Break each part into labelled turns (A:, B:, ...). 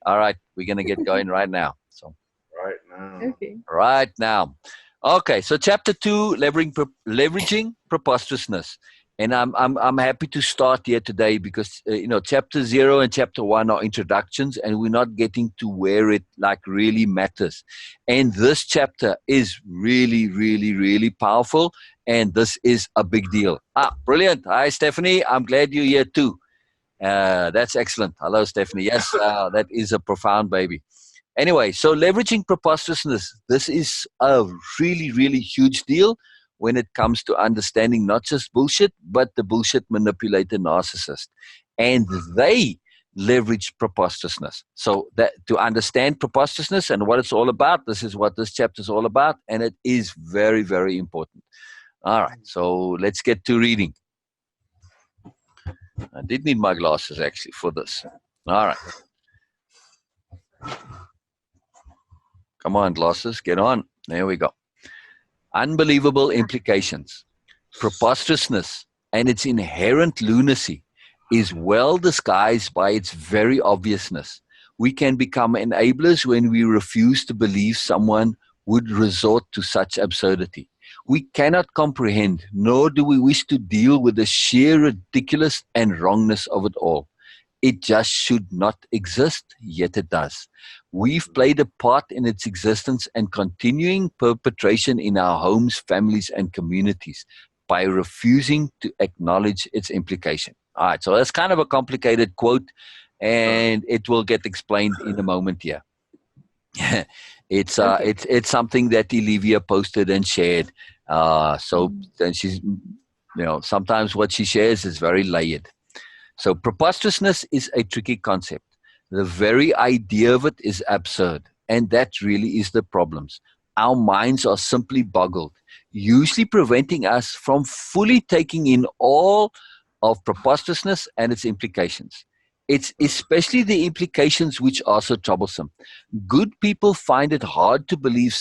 A: All right, we're going to get going right now. So,
B: Right now.
C: Okay.
A: right now. Okay, so chapter 2, leveraging preposterousness. And I'm happy to start here today because, chapter 0 and chapter 1 are introductions and we're not getting to where it like really matters. And this chapter is really, really, really powerful. And this is a big deal. Brilliant. Hi, Stephanie. I'm glad you're here too. That's excellent. Hello, Stephanie. Yes, that is a profound baby. Anyway, so leveraging preposterousness, this is a really, really huge deal when it comes to understanding not just bullshit, but the bullshit manipulator narcissist. And they leverage preposterousness. So that to understand preposterousness and what it's all about, this is what this chapter is all about. And it is very, very important. All right, so let's get to reading. I did need my glasses actually for this. All right. Come on, glasses, get on. There we go. Unbelievable implications. Preposterousness and its inherent lunacy is well disguised by its very obviousness. We can become enablers when we refuse to believe someone would resort to such absurdity. We cannot comprehend, nor do we wish to deal with the sheer ridiculous and wrongness of it all. It just should not exist, yet it does. We've played a part in its existence and continuing perpetration in our homes, families, and communities by refusing to acknowledge its implication. All right, so that's kind of a complicated quote, and it will get explained in a moment here. It's something that Elevia posted and shared. So then she's, sometimes what she shares is very layered. So preposterousness is a tricky concept. The very idea of it is absurd. And that really is the problems. Our minds are simply boggled, usually preventing us from fully taking in all of preposterousness and its implications. It's especially the implications which are so troublesome. Good people find it hard to believe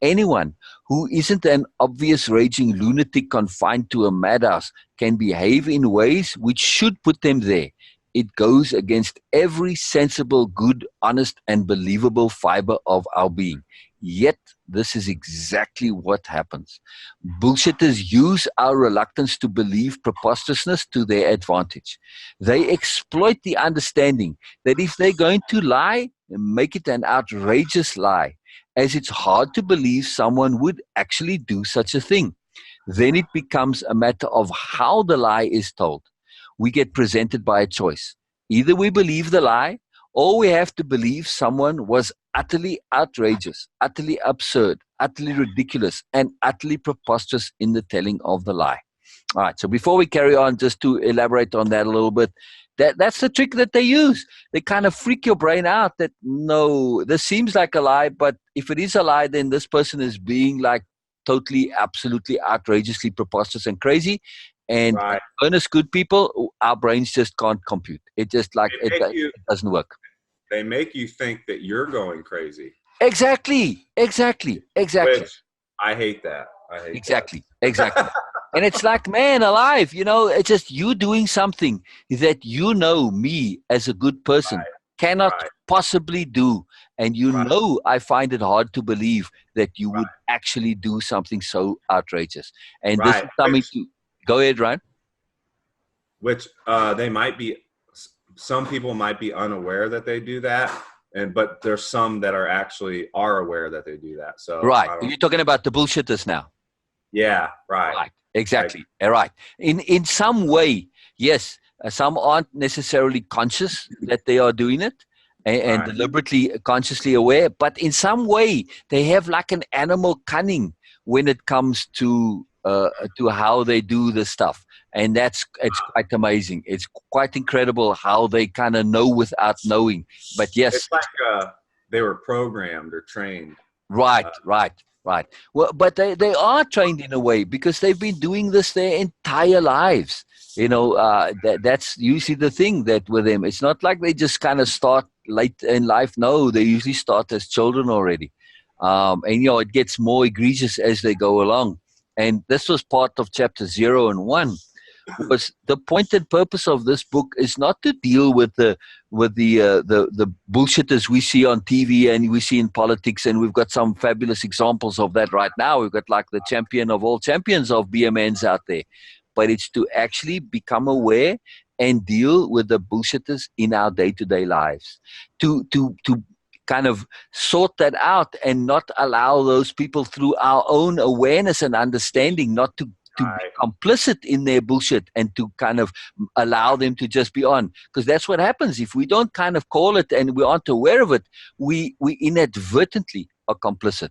A: anyone who isn't an obvious raging lunatic confined to a madhouse can behave in ways which should put them there. It goes against every sensible, good, honest, and believable fiber of our being. Yet, this is exactly what happens. Bullshitters use our reluctance to believe preposterousness to their advantage. They exploit the understanding that if they're going to lie, make it an outrageous lie, as it's hard to believe someone would actually do such a thing. Then it becomes a matter of how the lie is told. We get presented by a choice. Either we believe the lie, or we have to believe someone was utterly outrageous, utterly absurd, utterly ridiculous, and utterly preposterous in the telling of the lie. All right, so before we carry on, just to elaborate on that a little bit, that's the trick that they use. They kind of freak your brain out that, no, this seems like a lie, but if it is a lie, then this person is being like totally, absolutely, outrageously preposterous and crazy. And honest, good people, our brains just can't compute. It just like, it doesn't work.
B: They make you think that you're going crazy.
A: Exactly.
B: Which I hate that.
A: Exactly. And it's like, man, alive, it's just you doing something that me as a good person cannot possibly do. And I find it hard to believe that you would actually do something so outrageous. And this is something go ahead, Ryan.
B: Which some people might be unaware that they do that. But there's some that are aware that they do that. So
A: You're talking about the bullshitters now.
B: Yeah, right.
A: Exactly. Right. In some way, yes, some aren't necessarily conscious that they are doing it and deliberately, consciously aware, but in some way they have like an animal cunning when it comes to how they do this stuff. And it's quite amazing. It's quite incredible how they kind of know without knowing. But yes.
B: It's like they were programmed or trained.
A: Right. Well, but they are trained in a way because they've been doing this their entire lives. That's usually the thing that with them. It's not like they just kind of start late in life. No, they usually start as children already. And it gets more egregious as they go along. And this was part of chapter 0 and 1, was the point and purpose of this book is not to deal with the bullshitters we see on TV and we see in politics, and we've got some fabulous examples of that right now. We've got like the champion of all champions of BMNs out there, but it's to actually become aware and deal with the bullshitters in our day-to-day lives, to kind of sort that out and not allow those people through our own awareness and understanding not to be complicit in their bullshit and to kind of allow them to just be on. Because that's what happens. If we don't kind of call it and we aren't aware of it, we inadvertently are complicit.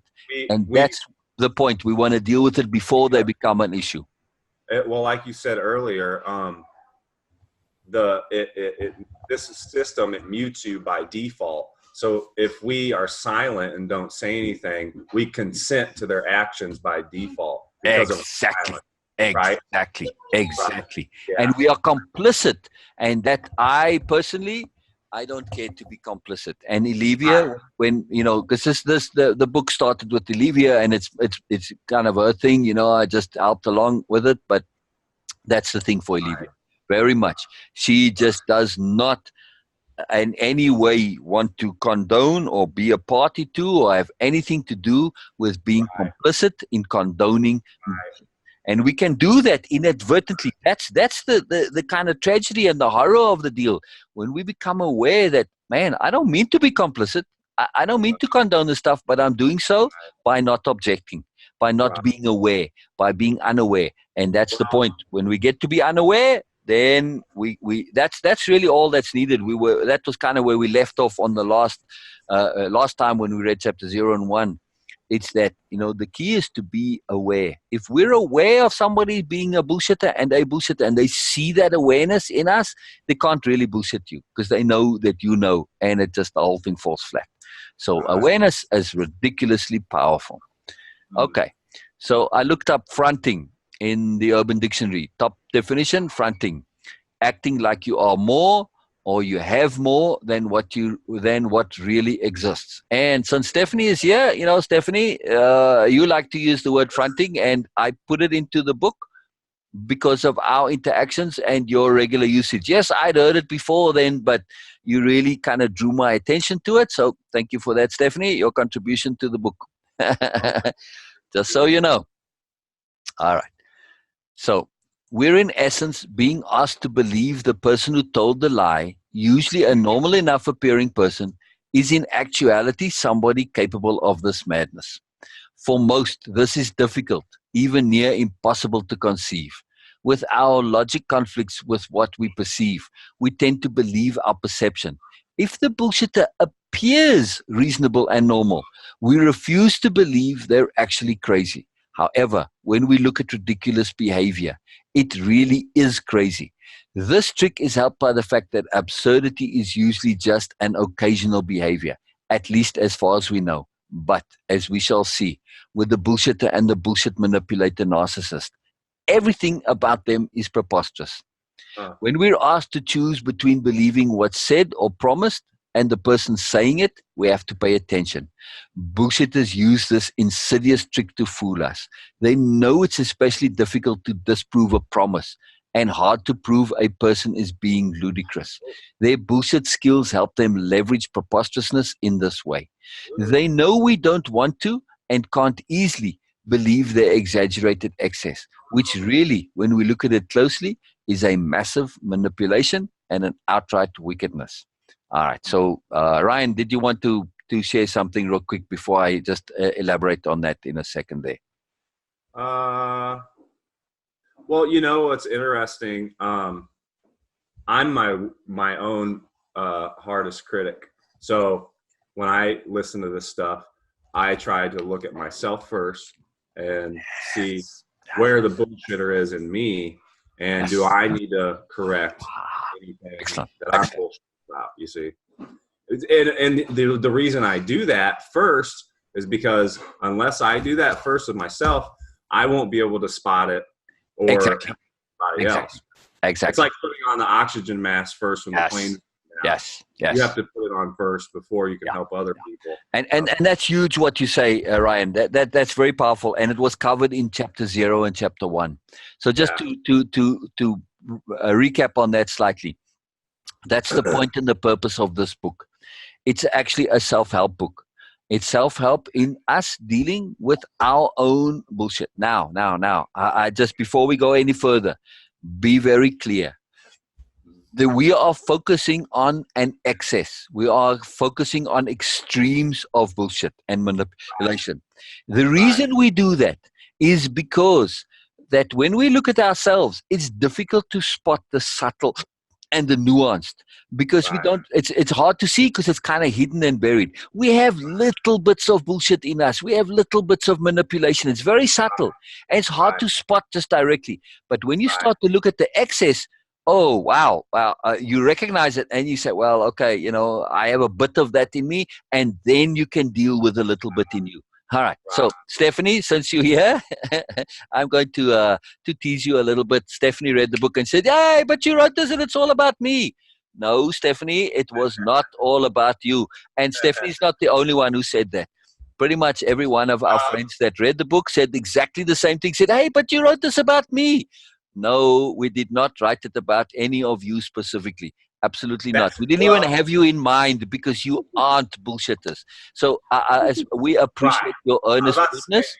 A: And that's the point. We want to deal with it before they become an issue.
B: Well, like you said earlier, this system, it mutes you by default. So if we are silent and don't say anything, we consent to their actions by default.
A: Exactly. Exactly.
B: Right. Yeah.
A: And we are complicit. And that I personally, I don't care to be complicit. And Elevia, when, you know, because the book started with Elevia, and it's kind of her thing, you know, I just helped along with it, but that's the thing for Elevia. Very much. She just does not in any way want to condone or be a party to or have anything to do with being complicit in condoning. And we can do that inadvertently. That's the kind of tragedy and the horror of the deal. When we become aware that, man, I don't mean to be complicit. I don't mean to condone this stuff, but I'm doing so by not objecting, by not being aware, by being unaware. And that's the point. When we get to be unaware, then that's really all that's needed. That was kind of where we left off on the last time when we read chapter 0 and 1. It's that, you know, the key is to be aware. If we're aware of somebody being a bullshitter and they see that awareness in us, they can't really bullshit you because they know that you know, and it just the whole thing falls flat. So awareness is ridiculously powerful. Okay, so I looked up fronting in the Urban Dictionary. Top definition: fronting, acting like you are more or you have more than what really exists. And since Stephanie is here, you know, Stephanie, you like to use the word fronting, and I put it into the book because of our interactions and your regular usage. Yes, I'd heard it before then, but you really kind of drew my attention to it. So thank you for that, Stephanie, your contribution to the book. Just so you know. All right. So we're in essence being asked to believe the person who told the lie, usually a normal enough appearing person, is in actuality somebody capable of this madness. For most, this is difficult, even near impossible to conceive. With our logic conflicts with what we perceive, we tend to believe our perception. If the bullshitter appears reasonable and normal, we refuse to believe they're actually crazy. However, when we look at ridiculous behavior, it really is crazy. This trick is helped by the fact that absurdity is usually just an occasional behavior, at least as far as we know. But as we shall see, with the bullshitter and the bullshit manipulator narcissist, everything about them is preposterous. When we're asked to choose between believing what's said or promised and the person saying it, we have to pay attention. Bullshitters use this insidious trick to fool us. They know it's especially difficult to disprove a promise and hard to prove a person is being ludicrous. Their bullshit skills help them leverage preposterousness in this way. They know we don't want to and can't easily believe their exaggerated excess, which really, when we look at it closely, is a massive manipulation and an outright wickedness. All right. So, Ryan, did you want to share something real quick before I just elaborate on that in a second there?
B: Well, you know, what's interesting. I'm my own hardest critic. So when I listen to this stuff, I try to look at myself first and see where the bullshitter is in me, and do I need to correct anything that I'm bullshit about, you see. And the reason I do that first is because unless I do that first with myself, I won't be able to spot it or anybody else.
A: Exactly.
B: It's like putting on the oxygen mask first when the plane
A: Yes.
B: You have to put it on first before you can help other people.
A: And that's huge what you say, Ryan. That's very powerful, and it was covered in chapter 0 and chapter 1. So just to recap on that slightly, that's the point and the purpose of this book. It's actually a self-help book. It's self-help in us dealing with our own bullshit. Now, I just before we go any further, be very clear. We are focusing on an excess. We are focusing on extremes of bullshit and manipulation. The reason we do that is because that when we look at ourselves, it's difficult to spot the subtle and the nuanced, because we don't, it's hard to see because it's kind of hidden and buried. We have little bits of bullshit in us. We have little bits of manipulation. It's very subtle and it's hard to spot just directly. But when you start to look at the excess, oh, wow, you recognize it and you say, well, okay, you know, I have a bit of that in me, and then you can deal with a little bit in you. All right. So, Stephanie, since you're here, I'm going to tease you a little bit. Stephanie read the book and said, hey, but you wrote this and it's all about me. No, Stephanie, it was not all about you. And Stephanie's not the only one who said that. Pretty much every one of our friends that read the book said exactly the same thing, said, hey, but you wrote this about me. No, we did not write it about any of you specifically. Absolutely not. We didn't even have you in mind because you aren't bullshitters. So we appreciate your earnest goodness.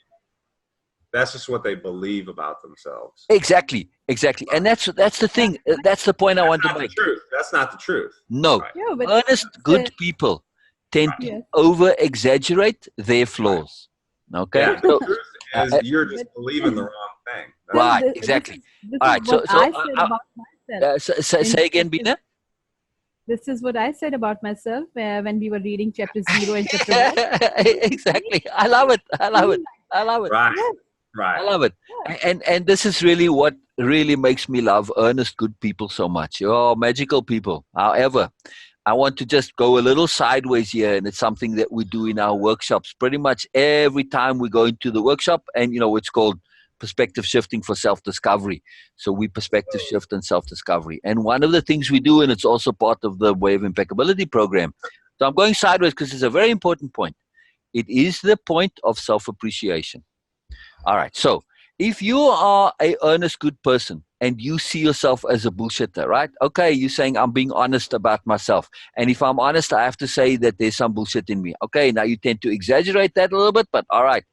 B: That's just what they believe about themselves.
A: Exactly. And that's the thing. That's the point I want to make.
B: That's not the truth.
A: No. Earnest, good people tend to over-exaggerate their flaws. Okay?
B: Yeah, the truth is you're just believing the wrong thing.
A: Right, exactly. All right, so
C: I said about myself.
A: Say again, Bina.
C: This is what I said about myself when we were reading chapter 0 and chapter 1.
A: Exactly. I love it.
B: Right.
A: I love it. And this is really what really makes me love earnest, good people so much. You're magical people. However, I want to just go a little sideways here, and it's something that we do in our workshops. Pretty much every time we go into the workshop, and you know, it's called perspective shifting for self-discovery. So we perspective shift and self-discovery. And one of the things we do, and it's also part of the Way of Impeccability program. So I'm going sideways because it's a very important point. It is the point of self-appreciation. All right. So if you are a earnest, good person and you see yourself as a bullshitter, right? Okay. You're saying I'm being honest about myself. And if I'm honest, I have to say that there's some bullshit in me. Okay. Now you tend to exaggerate that a little bit, but all right.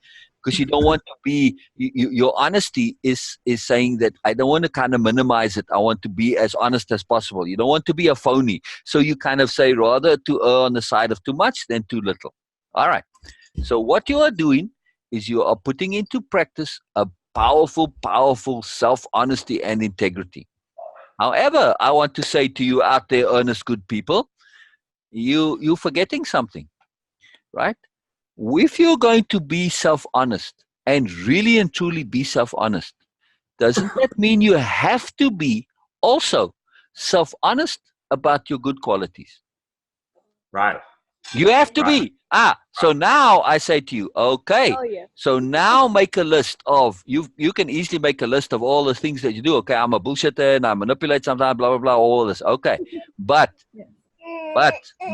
A: Because you don't want to be, your honesty is saying that I don't want to kind of minimize it. I want to be as honest as possible. You don't want to be a phony. So you kind of say rather to err on the side of too much than too little. All right. So what you are doing is you are putting into practice a powerful, powerful self-honesty and integrity. However, I want to say to you out there, earnest good people, you're forgetting something, right? If you're going to be self-honest and really and truly be self-honest, doesn't that mean you have to be also self-honest about your good qualities?
B: Right.
A: You have to be. So now I say to you, okay, so now make a list of, you can easily make a list of all the things that you do. Okay, I'm a bullshitter and I manipulate sometimes, blah, blah, blah, all this. Okay, but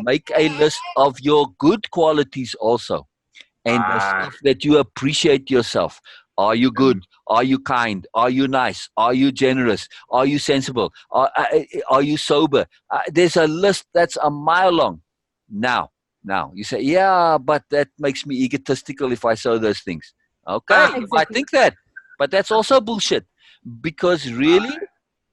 A: make a list of your good qualities also. And the stuff that you appreciate yourself. Are you good? Are you kind? Are you nice? Are you generous? Are you sensible? Are you sober? There's a list that's a mile long. Now, you say, yeah, but that makes me egotistical if I say those things. Okay, I think that. But that's also bullshit. Because really,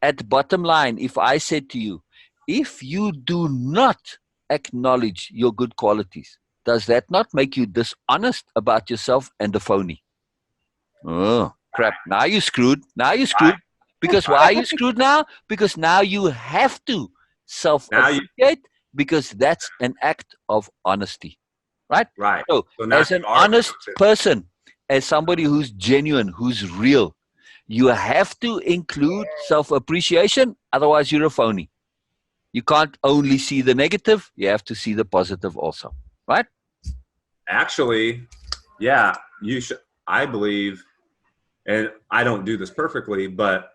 A: at the bottom line, if I said to you, if you do not acknowledge your good qualities, does that not make you dishonest about yourself and the phony? Oh, crap. Now you're screwed. Because why are you screwed now? Because now you have to self-appreciate, because that's an act of honesty. Right?
B: Right.
A: So as an honest person, as somebody who's genuine, who's real, you have to include self-appreciation. Otherwise, you're a phony. You can't only see the negative. You have to see the positive also. Right?
B: Actually, yeah, you should. I believe, and I don't do this perfectly, but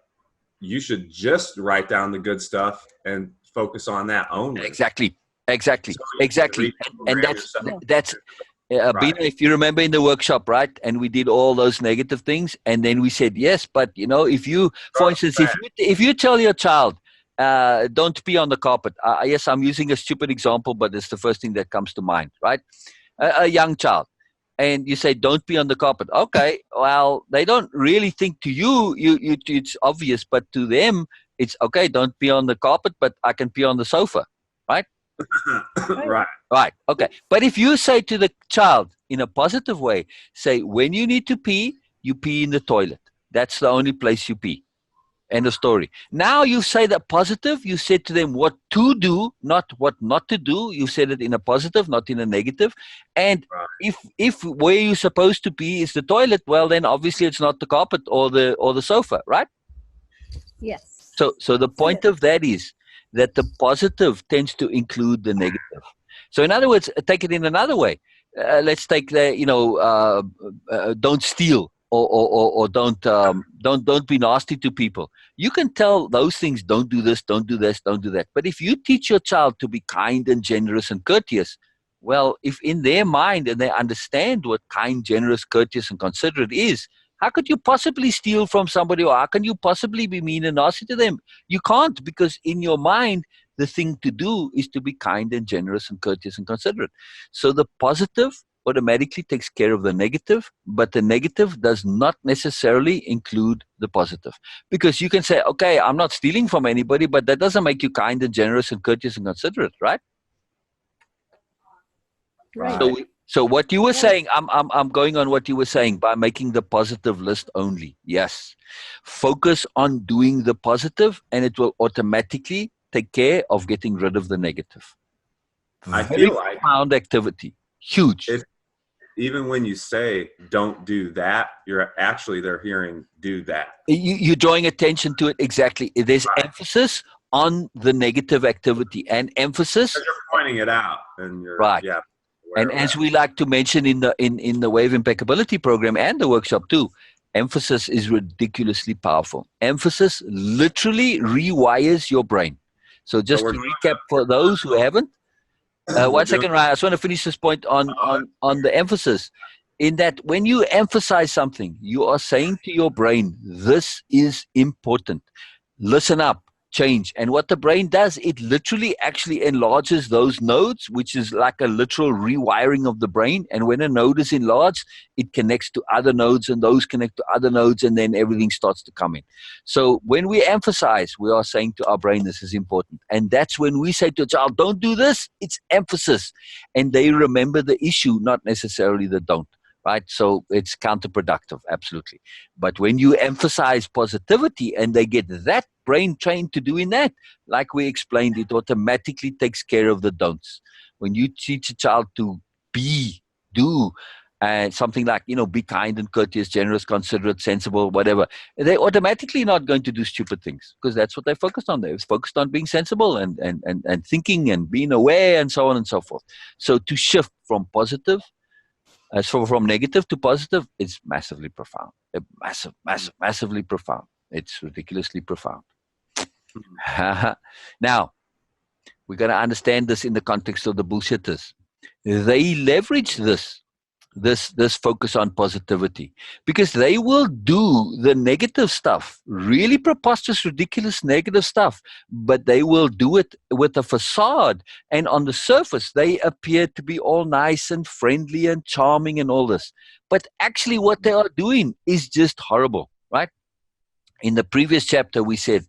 B: you should just write down the good stuff and focus on that only.
A: Exactly.
B: So you
A: And
B: reprogram yourself.
A: that's
B: Right.
A: Bina, if you remember in the workshop, right? And we did all those negative things, and then we said yes, but if you, for instance, if you tell your child, don't pee on the carpet. Yes, I'm using a stupid example, but it's the first thing that comes to mind, right? A young child, and you say don't pee on the carpet. Okay, well, they don't really think to you. It's obvious, but to them, it's okay. Don't pee on the carpet, but I can pee on the sofa, right?
B: Right.
A: Right. Okay. But if you say to the child in a positive way, say, when you need to pee, you pee in the toilet. That's the only place you pee. End of story. Now you say that positive. You said to them what to do, not what not to do. You said it in a positive, not in a negative. And if where you're supposed to pee is the toilet, well, then obviously it's not the carpet or the sofa, right?
C: Yes.
A: So the point of that is that the positive tends to include the negative. So in other words, take it in another way. Let's take the don't steal or don't be nasty to people. You can tell those things, don't do this, don't do this, don't do that. But if you teach your child to be kind and generous and courteous, well, if in their mind and they understand what kind, generous, courteous, and considerate is, how could you possibly steal from somebody, or how can you possibly be mean and nasty to them? You can't, because in your mind, the thing to do is to be kind and generous and courteous and considerate. So the positive automatically takes care of the negative, but the negative does not necessarily include the positive. Because you can say, okay, I'm not stealing from anybody, but that doesn't make you kind and generous and courteous and considerate, right?
C: Right.
A: So what you were saying, I'm going on what you were saying by making the positive list only. Yes. Focus on doing the positive, and it will automatically take care of getting rid of the negative.
B: I feel like
A: profound activity. Huge.
B: Even when you say don't do that, they're hearing do that.
A: You're drawing attention to it. Exactly. There's emphasis on the negative activity and emphasis.
B: Because you're pointing it out, and you're
A: right.
B: Yeah.
A: And as we like to mention in the Wave Impeccability program and the workshop too, emphasis is ridiculously powerful. Emphasis literally rewires your brain. So just to recap for those who haven't, 1 second, Ryan, I just want to finish this point on the emphasis. In that when you emphasize something, you are saying to your brain, this is important. Listen up. Change. And what the brain does, it literally actually enlarges those nodes, which is like a literal rewiring of the brain. And when a node is enlarged, it connects to other nodes, and those connect to other nodes, and then everything starts to come in. So when we emphasize, we are saying to our brain, this is important. And that's when we say to a child, don't do this, it's emphasis. And they remember the issue, not necessarily the don't. Right? So it's counterproductive, absolutely. But when you emphasize positivity and they get that brain trained to doing that, like we explained, it automatically takes care of the don'ts. When you teach a child to do something like, be kind and courteous, generous, considerate, sensible, whatever, they're automatically not going to do stupid things, because that's what they focused on. They're focused on being sensible and thinking and being aware and so on and so forth. So to shift from positive, from negative to positive, it's massively profound. Massively profound. It's ridiculously profound. Now, we're going to understand this in the context of the bullshitters. They leverage this focus on positivity, because they will do the negative stuff, really preposterous, ridiculous, negative stuff, but they will do it with a facade, and on the surface they appear to be all nice and friendly and charming and all this, but actually what they are doing is just horrible, right? In the previous chapter we said,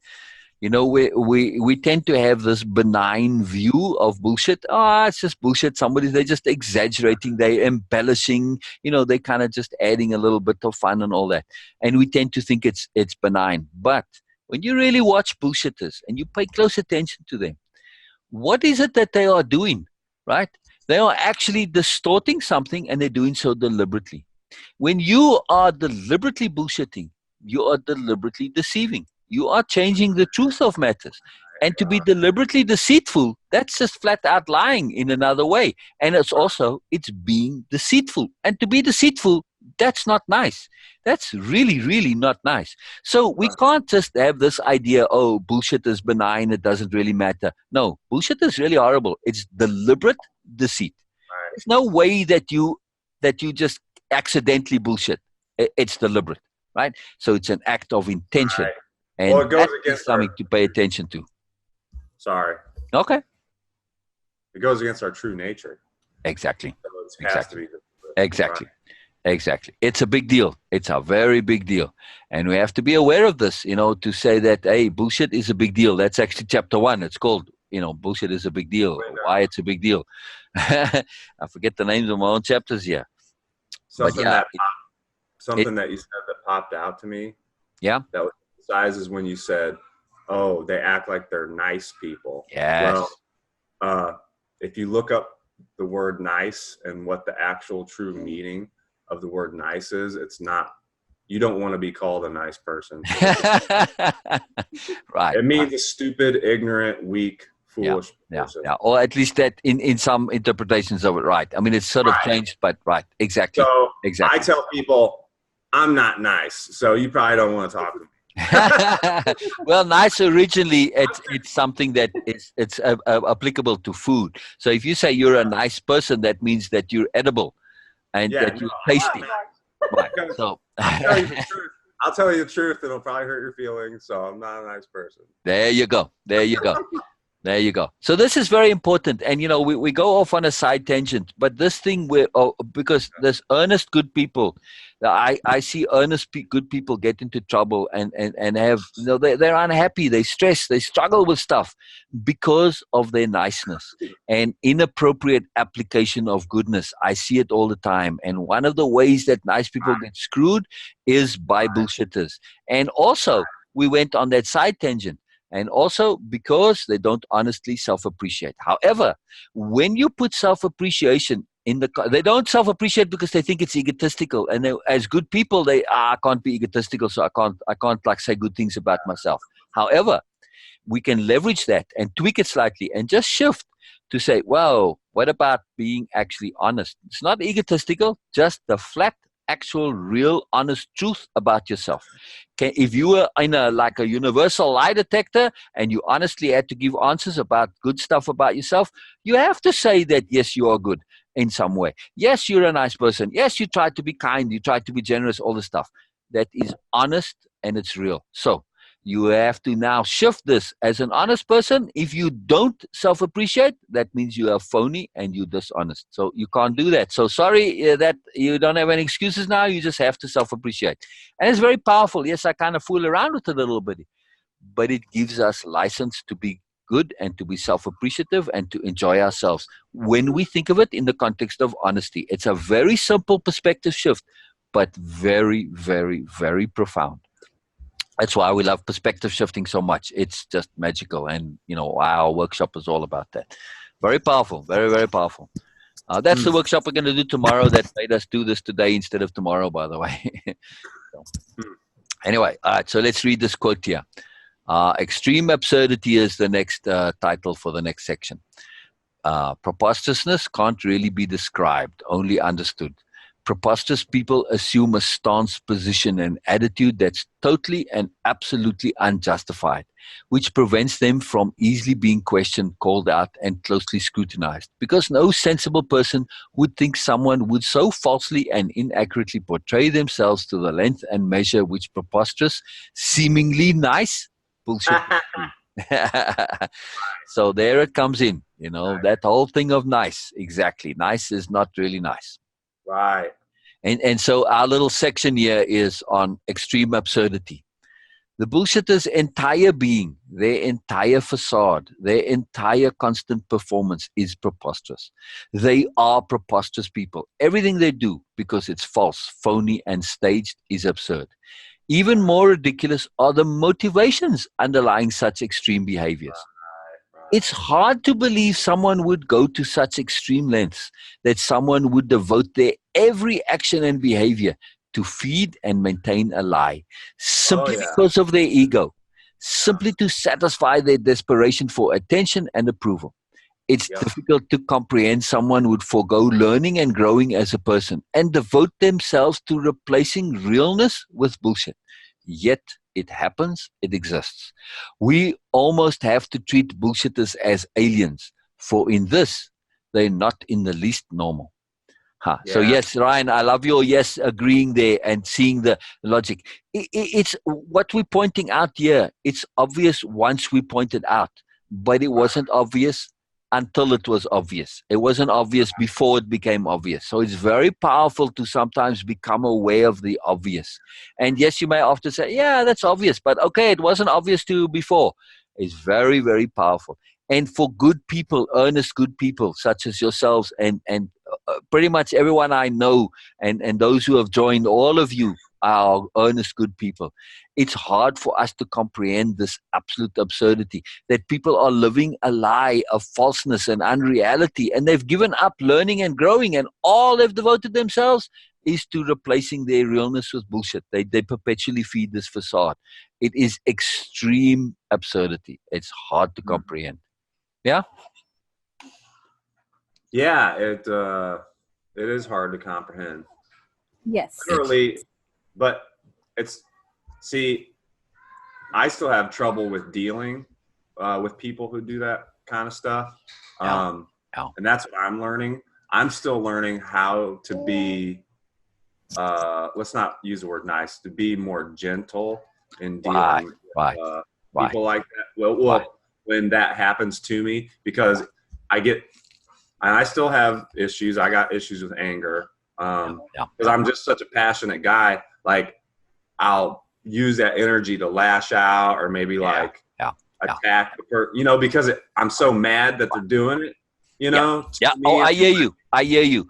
A: we tend to have this benign view of bullshit. It's just bullshit. They're just exaggerating, they're embellishing, they kind of just adding a little bit of fun and all that. And we tend to think it's benign. But when you really watch bullshitters and you pay close attention to them, what is it that they are doing, right? They are actually distorting something, and they're doing so deliberately. When you are deliberately bullshitting, you are deliberately deceiving. You are changing the truth of matters. And to be deliberately deceitful, that's just flat out lying in another way. And it's being deceitful. And to be deceitful That's not nice. That's really, really not nice. So we can't just have this idea, oh, bullshit is benign, it doesn't really matter. No, bullshit is really horrible. It's deliberate deceit. There's no way that you just accidentally bullshit. It's deliberate, right? So it's an act of intention.
B: Right.
A: And
B: Well, it goes
A: that is
B: against
A: something to pay attention to.
B: Sorry.
A: Okay.
B: It goes against our true nature.
A: Exactly.
B: So it has to be.
A: Exactly. Exactly. It's a big deal. It's a very big deal. And we have to be aware of this, to say that, hey, bullshit is a big deal. That's actually chapter 1. It's called, bullshit is a big deal. Why it's a big deal. I forget the names of my own chapters here.
B: Something that you said that popped out to me.
A: Yeah.
B: That was emphasized is when you said, oh, they act like they're nice people.
A: Yes.
B: Well, if you look up the word nice and what the actual true meaning of the word nice is, it's not, you don't want to be called a nice person.
A: Right.
B: It means a stupid, ignorant, weak, foolish person.
A: Yeah. Or at least that in some interpretations of it, right. I mean, it's sort of changed, but right. Exactly.
B: So
A: exactly.
B: I tell people, I'm not nice, so you probably don't want to talk to me.
A: Well, nice originally it's something that it's applicable to food. So if you say you're a nice person, that means that you're edible and that you're tasty. Right. So
B: I'll tell you the truth. It'll probably hurt your feelings. So I'm not a nice person.
A: There you go. There you go. So this is very important. And, we go off on a side tangent, but this thing because there's earnest, good people. I see earnest, good people get into trouble and have, they're unhappy. They stress, they struggle with stuff because of their niceness and inappropriate application of goodness. I see it all the time. And one of the ways that nice people get screwed is by bullshitters. And also we went on that side tangent. And also because they don't honestly self-appreciate. However, when you put self-appreciation they don't self-appreciate because they think it's egotistical. And as good people, I can't be egotistical, so I can't like say good things about myself. However, we can leverage that and tweak it slightly and just shift to say, well, what about being actually honest? It's not egotistical, just the flat, actual, real, honest truth about yourself. If you were in a universal lie detector and you honestly had to give answers about good stuff about yourself, you have to say that, yes, you are good in some way. Yes, you're a nice person. Yes, you try to be kind. You try to be generous, all this stuff. That is honest and it's real. So you have to now shift this as an honest person. If you don't self-appreciate, that means you are phony and you're dishonest. So you can't do that. So sorry that you don't have any excuses now. You just have to self-appreciate. And it's very powerful. Yes, I kind of fool around with it a little bit, but it gives us license to be good and to be self-appreciative and to enjoy ourselves when we think of it in the context of honesty. It's a very simple perspective shift, but very, very, very profound. That's why we love perspective shifting so much. It's just magical. And, our workshop is all about that. Very powerful. Very, very powerful. That's the workshop we're going to do tomorrow that made us do this today instead of tomorrow, by the way. Anyway, all right. So let's read this quote here. Extreme absurdity is the next title for the next section. Preposterousness can't really be described, only understood. Preposterous people assume a stance, position, and attitude that's totally and absolutely unjustified, which prevents them from easily being questioned, called out, and closely scrutinized. Because no sensible person would think someone would so falsely and inaccurately portray themselves to the length and measure which preposterous, seemingly nice bullshit. So there it comes in, that whole thing of nice. Exactly. Nice is not really nice.
B: Right.
A: And so our little section here is on extreme absurdity. The bullshitter's entire being, their entire facade, their entire constant performance is preposterous. They are preposterous people. Everything they do, because it's false, phony, and staged, is absurd. Even more ridiculous are the motivations underlying such extreme behaviors. It's hard to believe someone would go to such extreme lengths, that someone would devote their every action and behavior to feed and maintain a lie, simply because of their ego, simply to satisfy their desperation for attention and approval. It's
B: Yep.
A: difficult to comprehend someone would forego learning and growing as a person and devote themselves to replacing realness with bullshit. Yet it happens, it exists. We almost have to treat bullshitters as aliens, for in this, they're not in the least normal. Huh. So
B: Yeah.
A: yes, Ryan, I love your yes agreeing there and seeing the logic. It's what we're pointing out here. It's obvious once we point it out, but it wasn't obvious until it was obvious. It wasn't obvious before it became obvious. So it's very powerful to sometimes become aware of the obvious. And yes, you may often say, yeah, that's obvious, but okay, it wasn't obvious to you before. It's very, very powerful. And for good people, earnest good people such as yourselves and pretty much everyone I know and those who have joined, all of you are earnest good people. It's hard for us to comprehend this absolute absurdity that people are living a lie of falseness and unreality, and they've given up learning and growing, and all they've devoted themselves is to replacing their realness with bullshit. They perpetually feed this facade. It is extreme absurdity. It's hard to comprehend. Yeah?
B: Yeah, it is hard to comprehend.
C: Yes.
B: Literally, but see, I still have trouble with dealing with people who do that kind of stuff. And that's what I'm learning. I'm still learning how to be, let's not use the word nice, to be more gentle in dealing with people like that. Well, when that happens to me, because I still have issues. I got issues with anger because I'm just such a passionate guy. Like, I'll use that energy to lash out or maybe attack the person, because I'm so mad that they're doing it,
A: Yeah. Oh, I hear you. I hear you.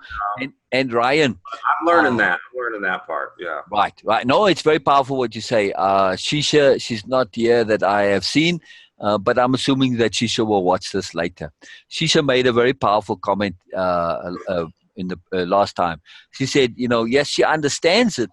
A: And Ryan.
B: I'm learning that. I'm learning that part. Yeah.
A: Right. No, it's very powerful what you say. Shisha, she's not here that I have seen. But I'm assuming that Shisha will watch this later. Shisha made a very powerful comment in the last time. She said, yes, she understands it,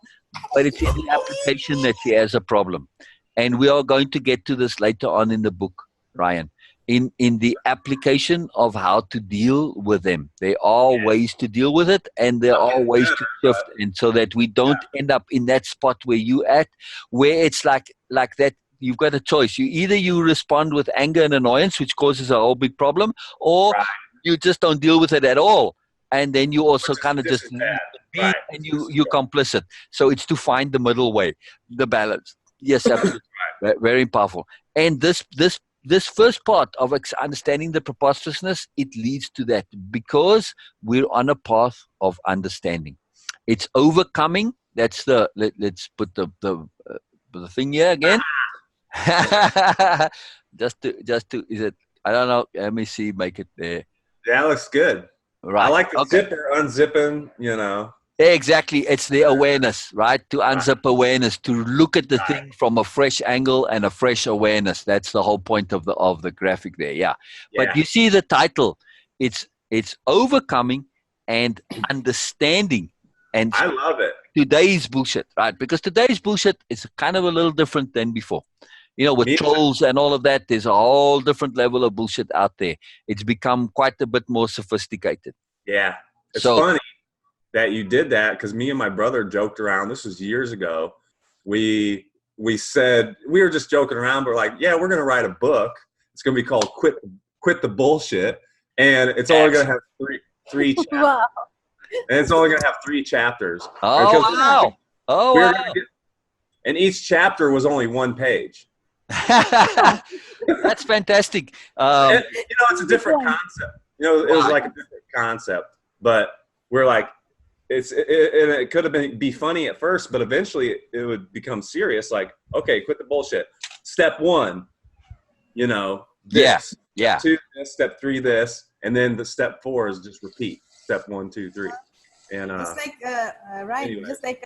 A: but it's in the application that she has a problem. And we are going to get to this later on in the book, Ryan. In the application of how to deal with them. There are ways to deal with it, and there are ways to shift, and so that we don't end up in that spot where you at, where it's like that. You've got a choice. You respond with anger and annoyance, which causes a whole big problem, or you just don't deal with it at all. And then you also kind of just be, and you're complicit. So it's to find the middle way, the balance. Yes, absolutely. Very powerful. And this first part of understanding the preposterousness, it leads to that because we're on a path of understanding. It's overcoming. That's let's put the thing here again. just to is it, I don't know, let me see, make it there.
B: Yeah, looks good.
A: Right.
B: I like the zipper unzipping,
A: Exactly. It's the awareness, right? To unzip awareness, to look at the thing from a fresh angle and a fresh awareness. That's the whole point of the graphic there. Yeah. But you see the title, it's overcoming and understanding. And
B: I love it.
A: Today's bullshit, right? Because today's bullshit is kind of a little different than before. With trolls and all of that, there's a whole different level of bullshit out there. It's become quite a bit more sophisticated.
B: Yeah. It's funny that you did that because me and my brother joked around. This was years ago. We said, we were just joking around, but we're like, yeah, we're going to write a book. It's going to be called Quit the Bullshit. And it's only going to have three chapters.
C: Wow.
B: And it's only going to have 3 chapters.
A: Oh, wow. Wow.
B: And each chapter was only 1 page.
A: That's fantastic.
B: And, it's a different concept. It was like a different concept. But we're like, it could have be funny at first, but eventually it would become serious. Like, okay, quit the bullshit. Step 1, this.
A: Yeah.
B: Step 2, this. Step 3, this. And then the step 4 is just repeat. Step 1, 2, 3. And
D: just like anyway. just like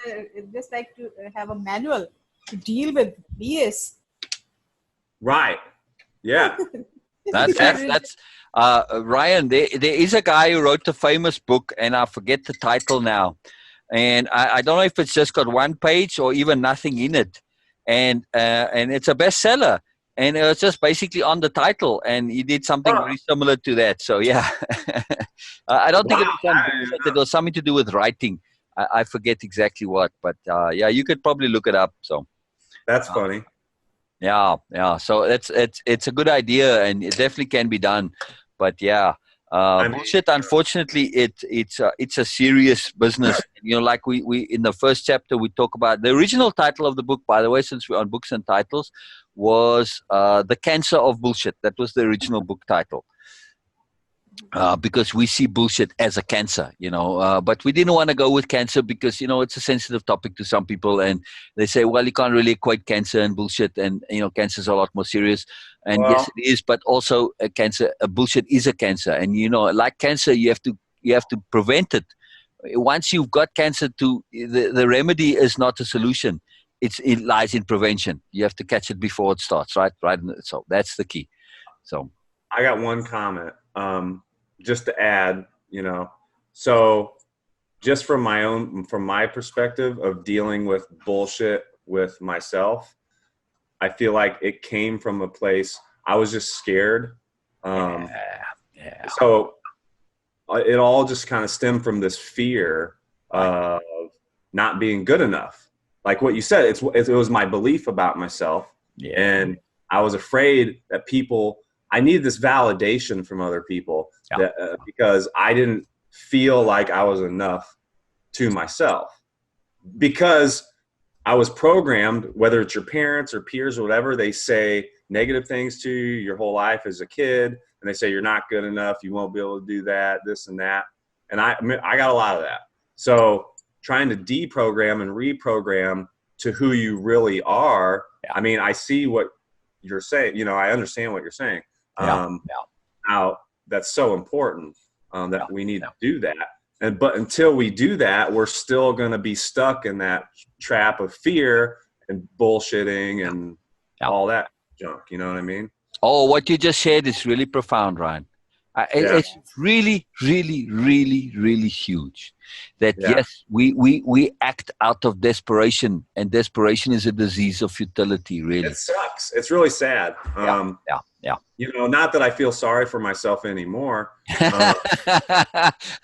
D: to have a manual to deal with BS.
B: Right. Yeah.
A: That's Ryan. There is a guy who wrote a famous book, and I forget the title now. And I don't know if it's just got 1 page or even nothing in it. And it's a bestseller. And it was just basically on the title, and he did something very similar to that. So yeah, I don't think it was something to do with writing. I forget exactly what, but yeah, you could probably look it up. So
B: that's funny.
A: Yeah. So it's a good idea, and it definitely can be done. But yeah, bullshit. Unfortunately, it's a serious business. You know, like we in the first chapter we talk about the original title of the book. By the way, since we're on books and titles, was The Cancer of Bullshit. That was the original book title. Because we see bullshit as a cancer, you know, but we didn't want to go with cancer because, you know, it's a sensitive topic to some people, and they say, well, you can't really equate cancer and bullshit, and, you know, cancer is a lot more serious. And yes, it is, but also a bullshit is a cancer, and, you know, like cancer, you have to prevent it. Once you've got cancer, the remedy is not a solution. It lies in prevention. You have to catch it before it starts, right? So that's the key. So
B: I got one comment. Just to add, you know, so just from my perspective of dealing with bullshit with myself, I feel like it came from a place I was just scared. So it all just kind of stemmed from this fear of not being good enough. Like what you said, it was my belief about myself. Yeah. And I was afraid that I needed this validation from other people because I didn't feel like I was enough to myself, because I was programmed, whether it's your parents or peers or whatever, they say negative things to you your whole life as a kid. And they say, you're not good enough. You won't be able to do that, this and that. And I got a lot of that. So trying to deprogram and reprogram to who you really are. I mean, I see what you're saying, you know, I understand what you're saying. Now that's so important that we need to do that. But until we do that, we're still going to be stuck in that trap of fear and bullshitting and all that junk. You know what I mean?
A: Oh, what you just shared is really profound, Ryan. It's really, really, really, really huge. That yes, we act out of desperation, and desperation is a disease of futility. Really,
B: it sucks. It's really sad. You know, not that I feel sorry for myself anymore. You know,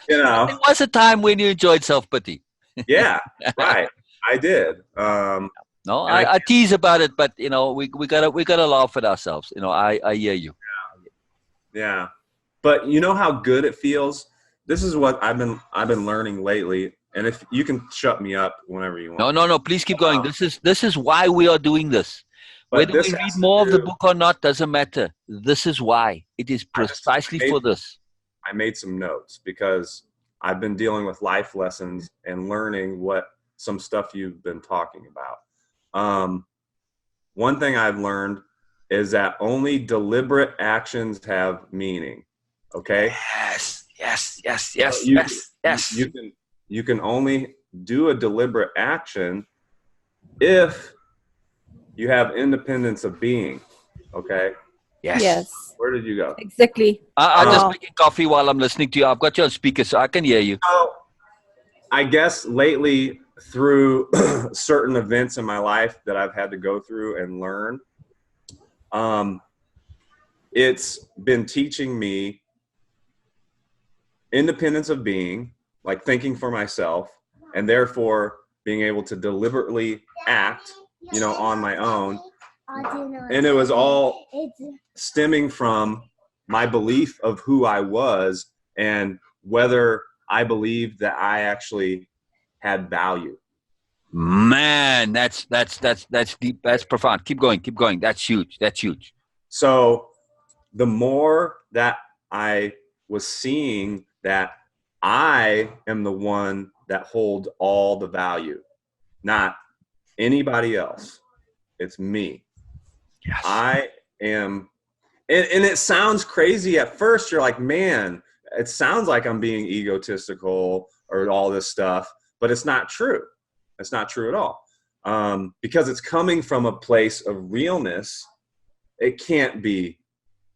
A: there was a time when you enjoyed self-pity.
B: Yeah, right. I did.
A: No, I tease about it, but you know, we gotta laugh at ourselves. You know, I hear you.
B: Yeah. But you know how good it feels? This is what I've been learning lately. And if you can shut me up whenever you want.
A: No, please keep going. This is why we are doing this. Whether we read more of the book or not doesn't matter. This is why. It is precisely for this.
B: I made some notes because I've been dealing with life lessons and learning some stuff you've been talking about. One thing I've learned is that only deliberate actions have meaning. Okay?
A: Yes.
B: You can only do a deliberate action if you have independence of being. Okay?
C: Yes.
B: Where did you go?
C: Exactly.
A: I'm just making coffee while I'm listening to you. I've got you on speaker so I can hear you.
B: So, I guess lately through certain events in my life that I've had to go through and learn, it's been teaching me independence of being, like thinking for myself, and therefore being able to deliberately act, you know, on my own. And it was all stemming from my belief of who I was and whether I believed that I actually had value.
A: Man, that's deep. That's profound. Keep going. That's huge.
B: So the more that I was seeing that I am the one that holds all the value, not anybody else. It's me.
A: Yes.
B: I am. And it sounds crazy at first. You're like, man, it sounds like I'm being egotistical or all this stuff, but it's not true. It's not true at all. Because it's coming from a place of realness. It can't be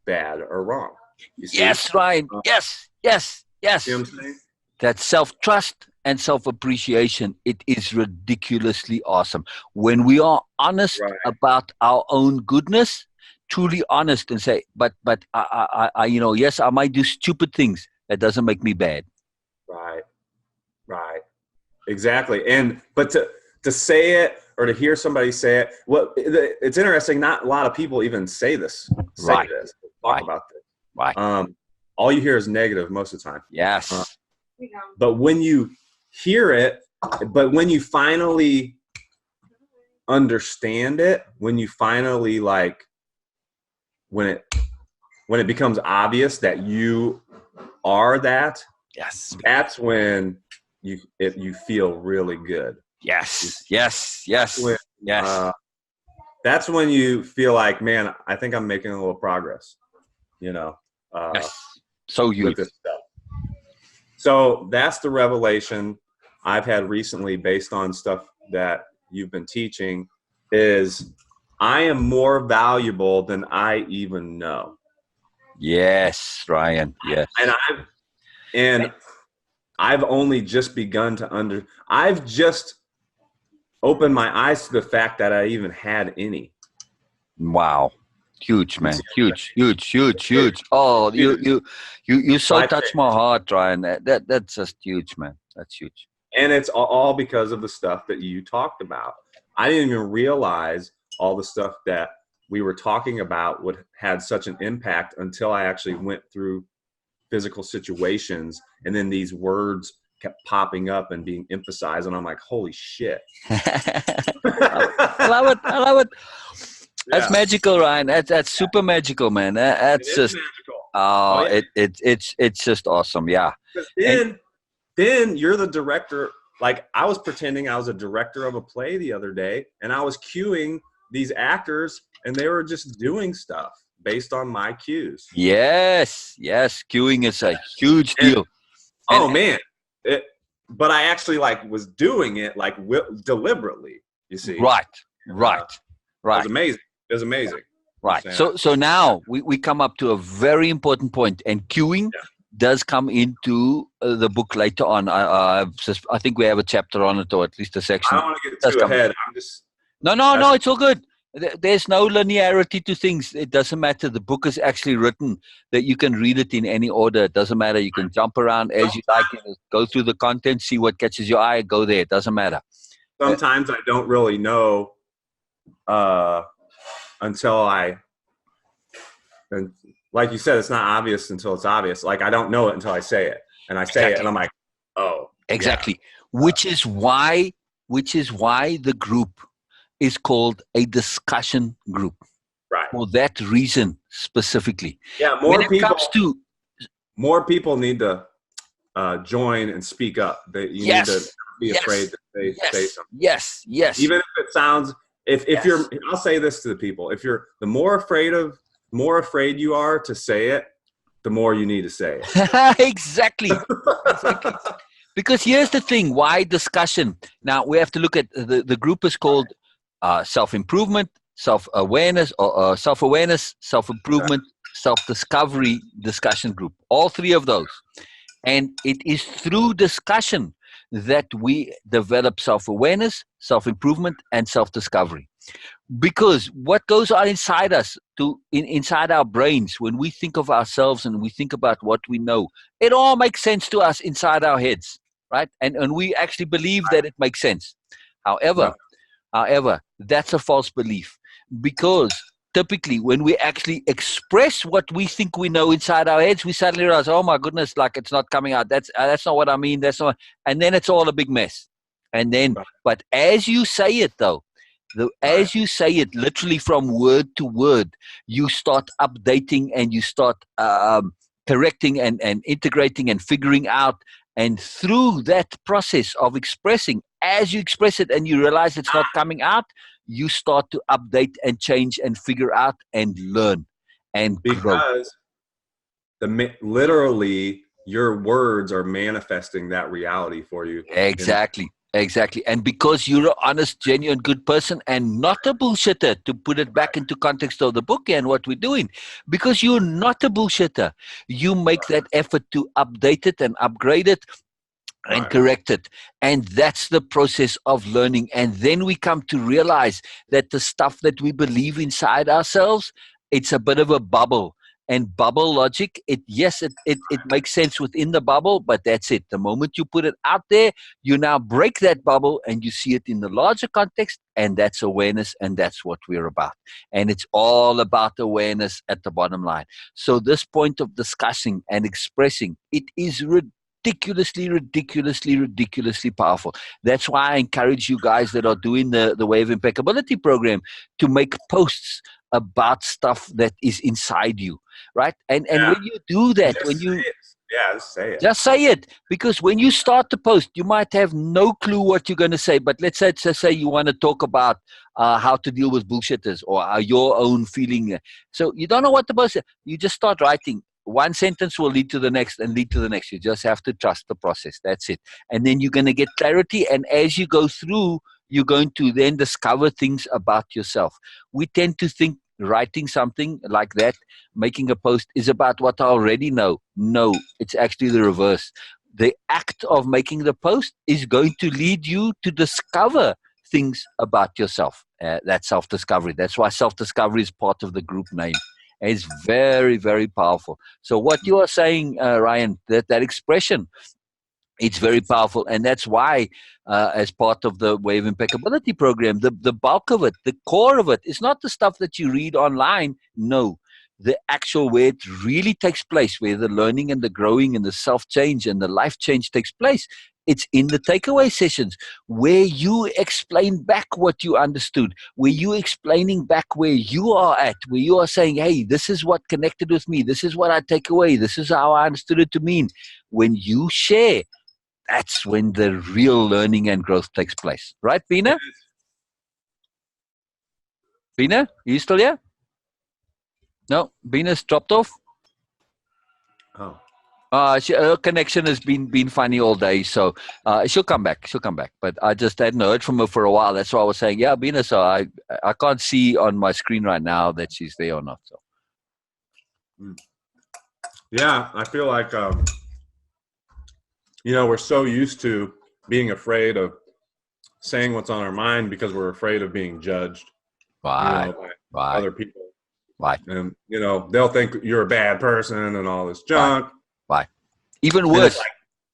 B: bad or wrong. You see?
A: Yes, Ryan. Yes.
B: You know what I'm saying?
A: That self-trust and self-appreciation, it is ridiculously awesome. When we are honest about our own goodness, truly honest and say, but I you know, yes, I might do stupid things. That doesn't make me bad.
B: Right. Exactly. But to say it or to hear somebody say it, it's interesting. Not a lot of people even say this, talk about this.
A: Right.
B: All you hear is negative most of the time.
A: Yes.
B: But when you hear it, but when you finally understand it, when you finally when it becomes obvious that you are that,
A: yes,
B: that's when you feel really good.
A: Yes.
B: That's when you feel like, man, I think I'm making a little progress,
A: yes. So
B: with
A: huge.
B: this stuff. So that's the revelation I've had recently based on stuff that you've been teaching, is I am more valuable than I even know.
A: Yes, Ryan. Yes.
B: And I've only just begun to I've just opened my eyes to the fact that I even had any.
A: Wow. Huge, man. Huge. Oh, you so touched my heart, Ryan. That's just huge, man. That's huge.
B: And it's all because of the stuff that you talked about. I didn't even realize all the stuff that we were talking about had such an impact until I actually went through physical situations, and then these words kept popping up and being emphasized, and I'm like, holy shit.
A: I love it. That's magical, Ryan. That's super magical, man. That's just magical. Oh, yeah. It's just awesome. Yeah.
B: Then you're the director. Like, I was pretending I was a director of a play the other day, and I was cueing these actors, and they were just doing stuff based on my cues.
A: Yes. Cueing is a huge deal.
B: Man. But I actually was doing it deliberately, you see.
A: Right.
B: It was amazing.
A: Right. So now we come up to a very important point, and cueing does come into the book later on. I think we have a chapter on it, or at least a section.
B: I don't want to get too ahead.
A: No, it's all good. There's no linearity to things. It doesn't matter. The book is actually written that you can read it in any order. It doesn't matter. You can jump around as you like. Go through the content, see what catches your eye, go there. It doesn't matter.
B: Sometimes I don't really know until and like you said, it's not obvious until it's obvious. Like, I don't know it until I say it, and I say it, and I'm like, oh,
A: exactly. Yeah. Which is why the group is called a discussion group.
B: Right.
A: For that reason specifically.
B: Yeah. More people need to join and speak up. You need to be afraid to say something.
A: Yes.
B: Even if it sounds. If you're, I'll say this to the people: if you're the more afraid you are to say it, the more you need to say it.
A: Exactly. Because here's the thing: why discussion? Now we have to look at the group is called self-improvement, self-awareness, or self-awareness, self-improvement, self-discovery discussion group. All three of those, and it is through discussion that we develop self-awareness, self-improvement, and self-discovery. Because what goes on inside us, inside our brains, when we think of ourselves and we think about what we know, it all makes sense to us inside our heads, right? And we actually believe that it makes sense. However, that's a false belief, because typically when we actually express what we think we know inside our heads, we suddenly realize, oh my goodness, it's not coming out. That's not what I mean. And then it's all a big mess. And then, but as you say it though, as you say it literally from word to word, you start updating and you start correcting and integrating and figuring out. And through that process of expressing, as you express it and you realize it's not coming out, you start to update and change and figure out and learn and grow.
B: Because literally your words are manifesting that reality for you.
A: Exactly. And because you're an honest, genuine, good person and not a bullshitter, to put it back into context of the book and what we're doing, because you're not a bullshitter, you make that effort to update it and upgrade it and correct it. And that's the process of learning. And then we come to realize that the stuff that we believe inside ourselves it's a bit of a bubble. And bubble logic, it makes sense within the bubble, but that's it. The moment you put it out there, you now break that bubble and you see it in the larger context, and that's awareness, and that's what we're about. And it's all about awareness at the bottom line. So this point of discussing and expressing, it is ridiculously powerful. That's why I encourage you guys that are doing the Way of Impeccability program to make posts about stuff that is inside you, right? And when you do that, just say it, because when you start the post, you might have no clue what you're going to say. But let's say you want to talk about how to deal with bullshitters, or your own feeling. So you don't know what the post is. You just start writing. One sentence will lead to the next and lead to the next. You just have to trust the process. That's it. And then you're going to get clarity. And as you go through, you're going to then discover things about yourself. We tend to think writing something like that, making a post, is about what I already know. No, it's actually the reverse. The act of making the post is going to lead you to discover things about yourself. That's self-discovery. That's why self-discovery is part of the group name. It's very, very powerful. So what you are saying, Ryan, that expression, it's very powerful. And that's why, as part of the Way of Impeccability program, the bulk of it, the core of it, is not the stuff that you read online. No, the actual where it really takes place, where the learning and the growing and the self-change and the life change takes place. It's in the takeaway sessions where you explain back what you understood, where you're explaining back where you are at, where you are saying, hey, this is what connected with me. This is what I take away. This is how I understood it to mean. When you share, that's when the real learning and growth takes place. Right, Bina? Bina, are you still here? No, Bina's dropped off.
B: Oh.
A: Her connection has been funny all day, so she'll come back. She'll come back. But I just hadn't heard from her for a while. That's why I was saying, yeah, Bina. So I can't see on my screen right now that she's there or not. So.
B: Yeah, I feel like we're so used to being afraid of saying what's on our mind because we're afraid of being judged.
A: By
B: other people.
A: Why?
B: And they'll think you're a bad person and all this junk.
A: Why? Even worse.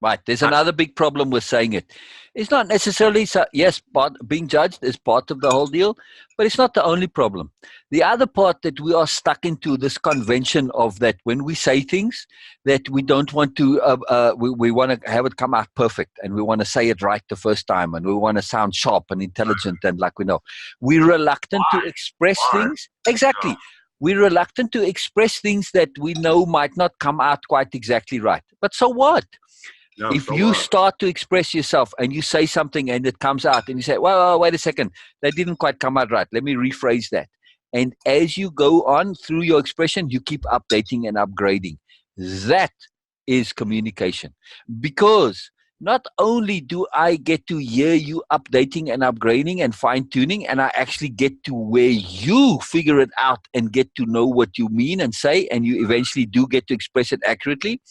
A: Right. There's another big problem with saying it. It's not necessarily, yes, being judged is part of the whole deal, but it's not the only problem. The other part that we are stuck into, this convention of that when we say things that we don't want to, we want to have it come out perfect, and we want to say it right the first time, and we want to sound sharp and intelligent and like we know. We're reluctant to express things. Exactly. We're reluctant to express things that we know might not come out quite exactly right. But so what?
B: No,
A: if you start to express yourself and you say something and it comes out and you say, well, wait a second, that didn't quite come out right. Let me rephrase that. And as you go on through your expression, you keep updating and upgrading. That is communication. Because not only do I get to hear you updating and upgrading and fine-tuning, and I actually get to where you figure it out and get to know what you mean and say, and you eventually do get to express it accurately.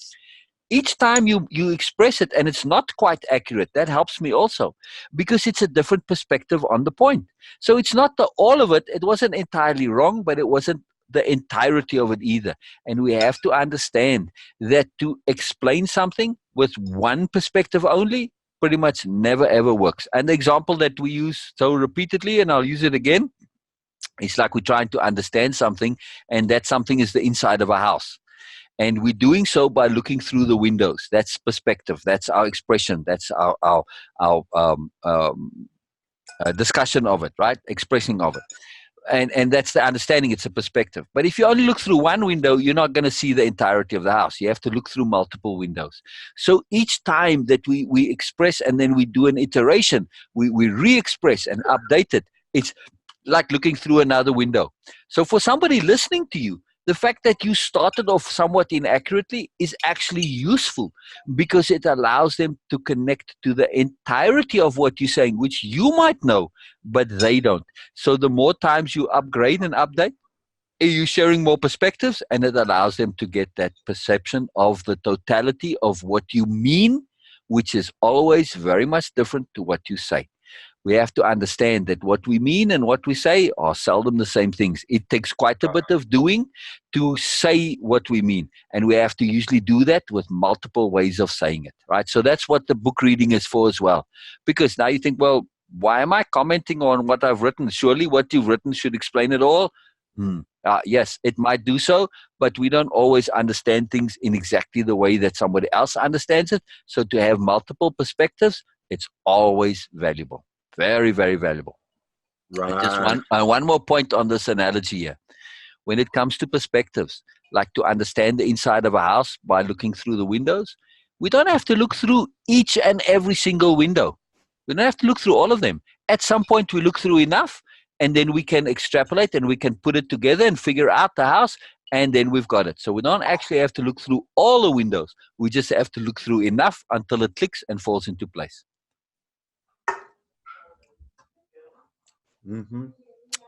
A: Each time you express it and it's not quite accurate, that helps me also, because it's a different perspective on the point. So it's not all of it. It wasn't entirely wrong, but it wasn't the entirety of it either. And we have to understand that to explain something with one perspective only pretty much never ever works. And the example that we use so repeatedly, and I'll use it again, it's like we're trying to understand something, and that something is the inside of a house. And we're doing so by looking through the windows. That's perspective. That's our expression. That's our discussion of it, right? Expressing of it. And that's the understanding. It's a perspective. But if you only look through one window, you're not going to see the entirety of the house. You have to look through multiple windows. So each time that we express and then we do an iteration, we re-express and update it. It's like looking through another window. So for somebody listening to you, the fact that you started off somewhat inaccurately is actually useful, because it allows them to connect to the entirety of what you're saying, which you might know, but they don't. So the more times you upgrade and update, you're sharing more perspectives, and it allows them to get that perception of the totality of what you mean, which is always very much different to what you say. we have to understand that what we mean and what we say are seldom the same things. It takes quite a bit of doing to say what we mean. And we have to usually do that with multiple ways of saying it, right? So that's what the book reading is for as well. Because now you think, well, why am I commenting on what I've written? Surely what you've written should explain it all. Yes, it might do so, but we don't always understand things in exactly the way that somebody else understands it. So to have multiple perspectives, it's always valuable. Very, very valuable.
B: Right.
A: Just one more point on this analogy here. When it comes to perspectives, like to understand the inside of a house by looking through the windows, we don't have to look through each and every single window. We don't have to look through all of them. At some point, we look through enough, and then we can extrapolate and we can put it together and figure out the house, and then we've got it. So we don't actually have to look through all the windows. We just have to look through enough until it clicks and falls into place.
B: Mm-hmm.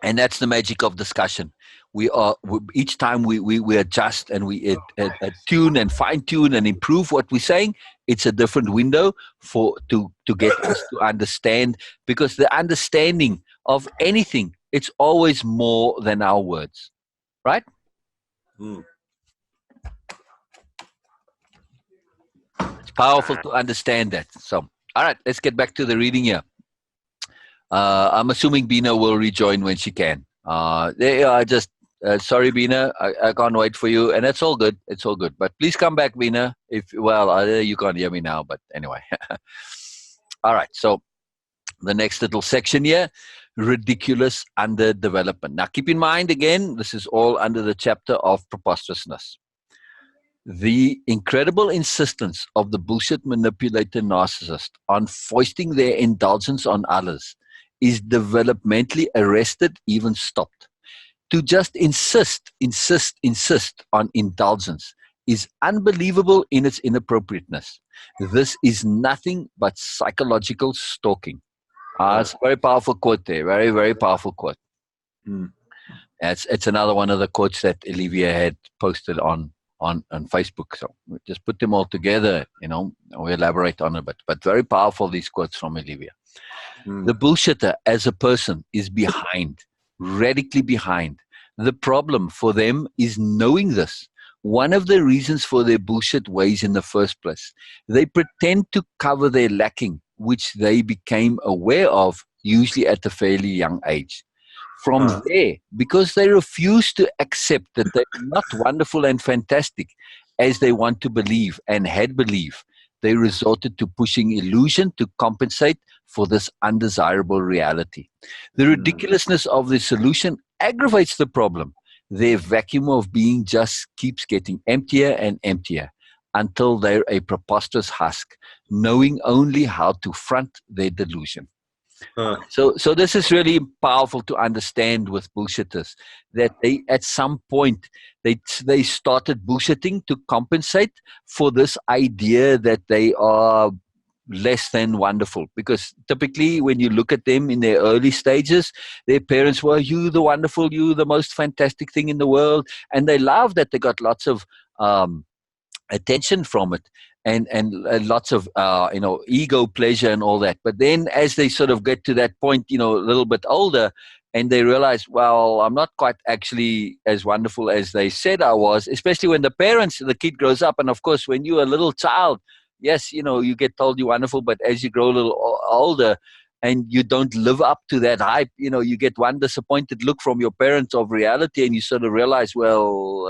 A: And that's the magic of discussion. Each time we adjust and we tune and fine tune and improve what we're saying. It's a different window to get us to understand, because the understanding of anything, it's always more than our words, right?
B: Mm.
A: It's powerful to understand that. So, all right, let's get back to the reading here. I'm assuming Bina will rejoin when she can. Sorry, Bina, I can't wait for you, and it's all good. It's all good. But please come back, Bina. You can't hear me now, but anyway. All right, so the next little section here, ridiculous underdevelopment. Now, keep in mind, again, this is all under the chapter of preposterousness. The incredible insistence of the bullshit manipulator narcissist on foisting their indulgence on others is developmentally arrested, even stopped. To just insist on indulgence is unbelievable in its inappropriateness. This is nothing but psychological stalking. It's a very powerful quote there. Very, very powerful quote.
B: Mm.
A: It's another one of the quotes that Elevia had posted on Facebook. So we just put them all together, we elaborate on it, but very powerful, these quotes from Elevia. The bullshitter as a person is behind, radically behind. The problem for them is knowing this. One of the reasons for their bullshit ways in the first place, they pretend to cover their lacking, which they became aware of usually at a fairly young age. From there, because they refuse to accept that they're not wonderful and fantastic as they want to believe and had believed, they resorted to pushing illusion to compensate for this undesirable reality. The ridiculousness of the solution aggravates the problem. Their vacuum of being just keeps getting emptier and emptier until they're a preposterous husk, knowing only how to front their delusion. So this is really powerful to understand with bullshitters, that they at some point they started bullshitting to compensate for this idea that they are less than wonderful. Because typically when you look at them in their early stages, their parents were, you the wonderful, you the most fantastic thing in the world, and they love that they got lots of attention from it. And lots of ego pleasure and all that. But then as they sort of get to that point, a little bit older, and they realize, well, I'm not quite actually as wonderful as they said I was, especially when the kid grows up. And of course, when you're a little child, yes, you get told you're wonderful, but as you grow a little older and you don't live up to that hype, you get one disappointed look from your parents of reality, and you sort of realize, well,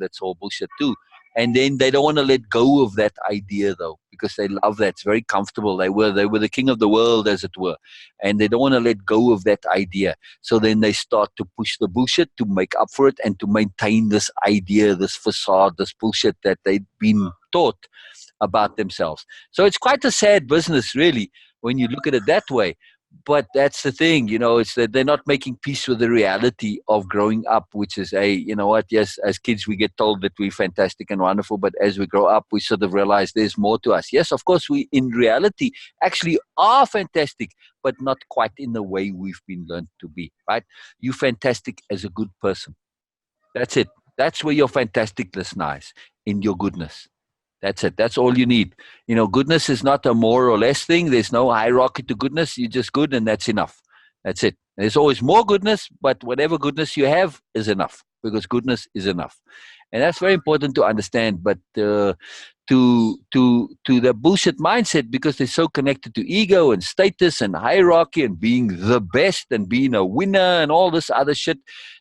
A: that's all bullshit too. And then they don't want to let go of that idea, though, because they love that. It's very comfortable. They were the king of the world, as it were. And they don't want to let go of that idea. So then they start to push the bullshit to make up for it and to maintain this idea, this facade, this bullshit that they've been taught about themselves. So it's quite a sad business, really, when you look at it that way. But that's the thing, it's that they're not making peace with the reality of growing up, which is, yes, as kids we get told that we're fantastic and wonderful, but as we grow up, we sort of realize there's more to us. Yes, of course, we in reality actually are fantastic, but not quite in the way we've been learned to be, right? You're fantastic as a good person. That's it. That's where your fantasticness lies, in your goodness. That's it. That's all you need. Goodness is not a more or less thing. There's no hierarchy to goodness. You're just good, and that's enough. That's it. There's always more goodness, but whatever goodness you have is enough, because goodness is enough. And that's very important to understand. But to the bullshit mindset, because they're so connected to ego and status and hierarchy and being the best and being a winner and all this other shit,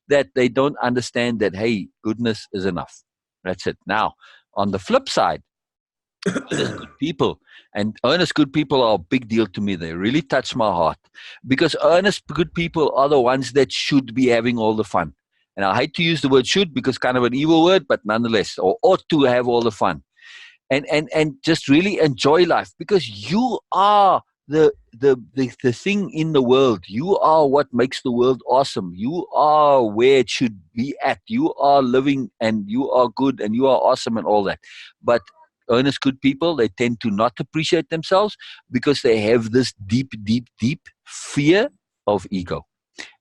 A: that they don't understand that, hey, goodness is enough. That's it. Now, on the flip side, earnest good people. And earnest good people are a big deal to me. They really touch my heart, because earnest good people are the ones that should be having all the fun. And I hate to use the word should, because kind of an evil word, but nonetheless, or ought to have all the fun. And just really enjoy life, because you are the thing in the world. You are what makes the world awesome. You are where it should be at. You are living, and you are good, and you are awesome, and all that. But earnest good people, they tend to not appreciate themselves, because they have this deep fear of ego.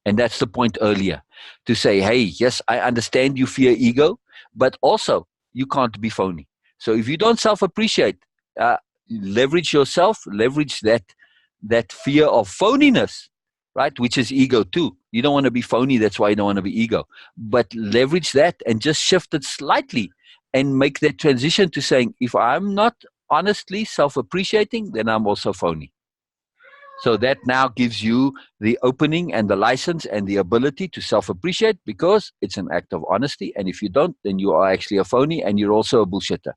A: And that's the point earlier, to say, hey, yes, I understand you fear ego, but also you can't be phony. So if you don't self-appreciate, leverage yourself, leverage that fear of phoniness, right, which is ego too. You don't want to be phony, that's why you don't want to be ego. But leverage that and just shift it slightly and make that transition to saying, if I'm not honestly self-appreciating, then I'm also phony. So that now gives you the opening and the license and the ability to self-appreciate, because it's an act of honesty. And if you don't, then you are actually a phony, and you're also a bullshitter.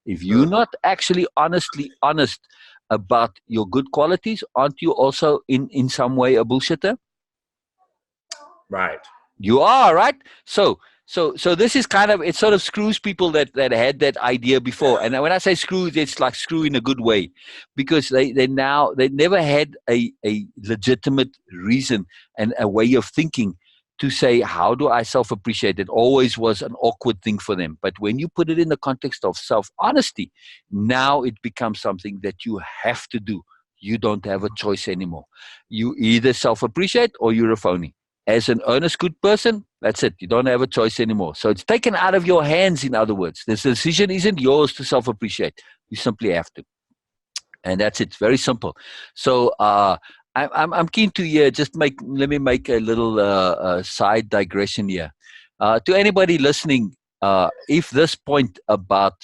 A: If you're not actually honestly honest about your good qualities, aren't you also in some way a bullshitter?
B: Right.
A: You are, right? So this is kind of, it sort of screws people that had that idea before. And when I say screws, it's like screw in a good way, because they never had a legitimate reason and a way of thinking to say, how do I self-appreciate? It always was an awkward thing for them. But when you put it in the context of self-honesty, now it becomes something that you have to do. You don't have a choice anymore. You either self-appreciate or you're a phony. As an earnest good person, that's it. You don't have a choice anymore. So it's taken out of your hands, in other words. This decision isn't yours to self-appreciate. You simply have to. And that's it. Very simple. So I'm keen to hear, let me make a little side digression here. To anybody listening, if this point about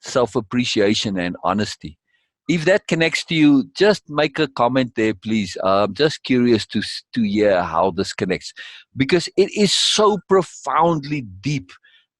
A: self-appreciation and honesty, if that connects to you, just make a comment there, please. I'm just curious to hear how this connects, because it is so profoundly deep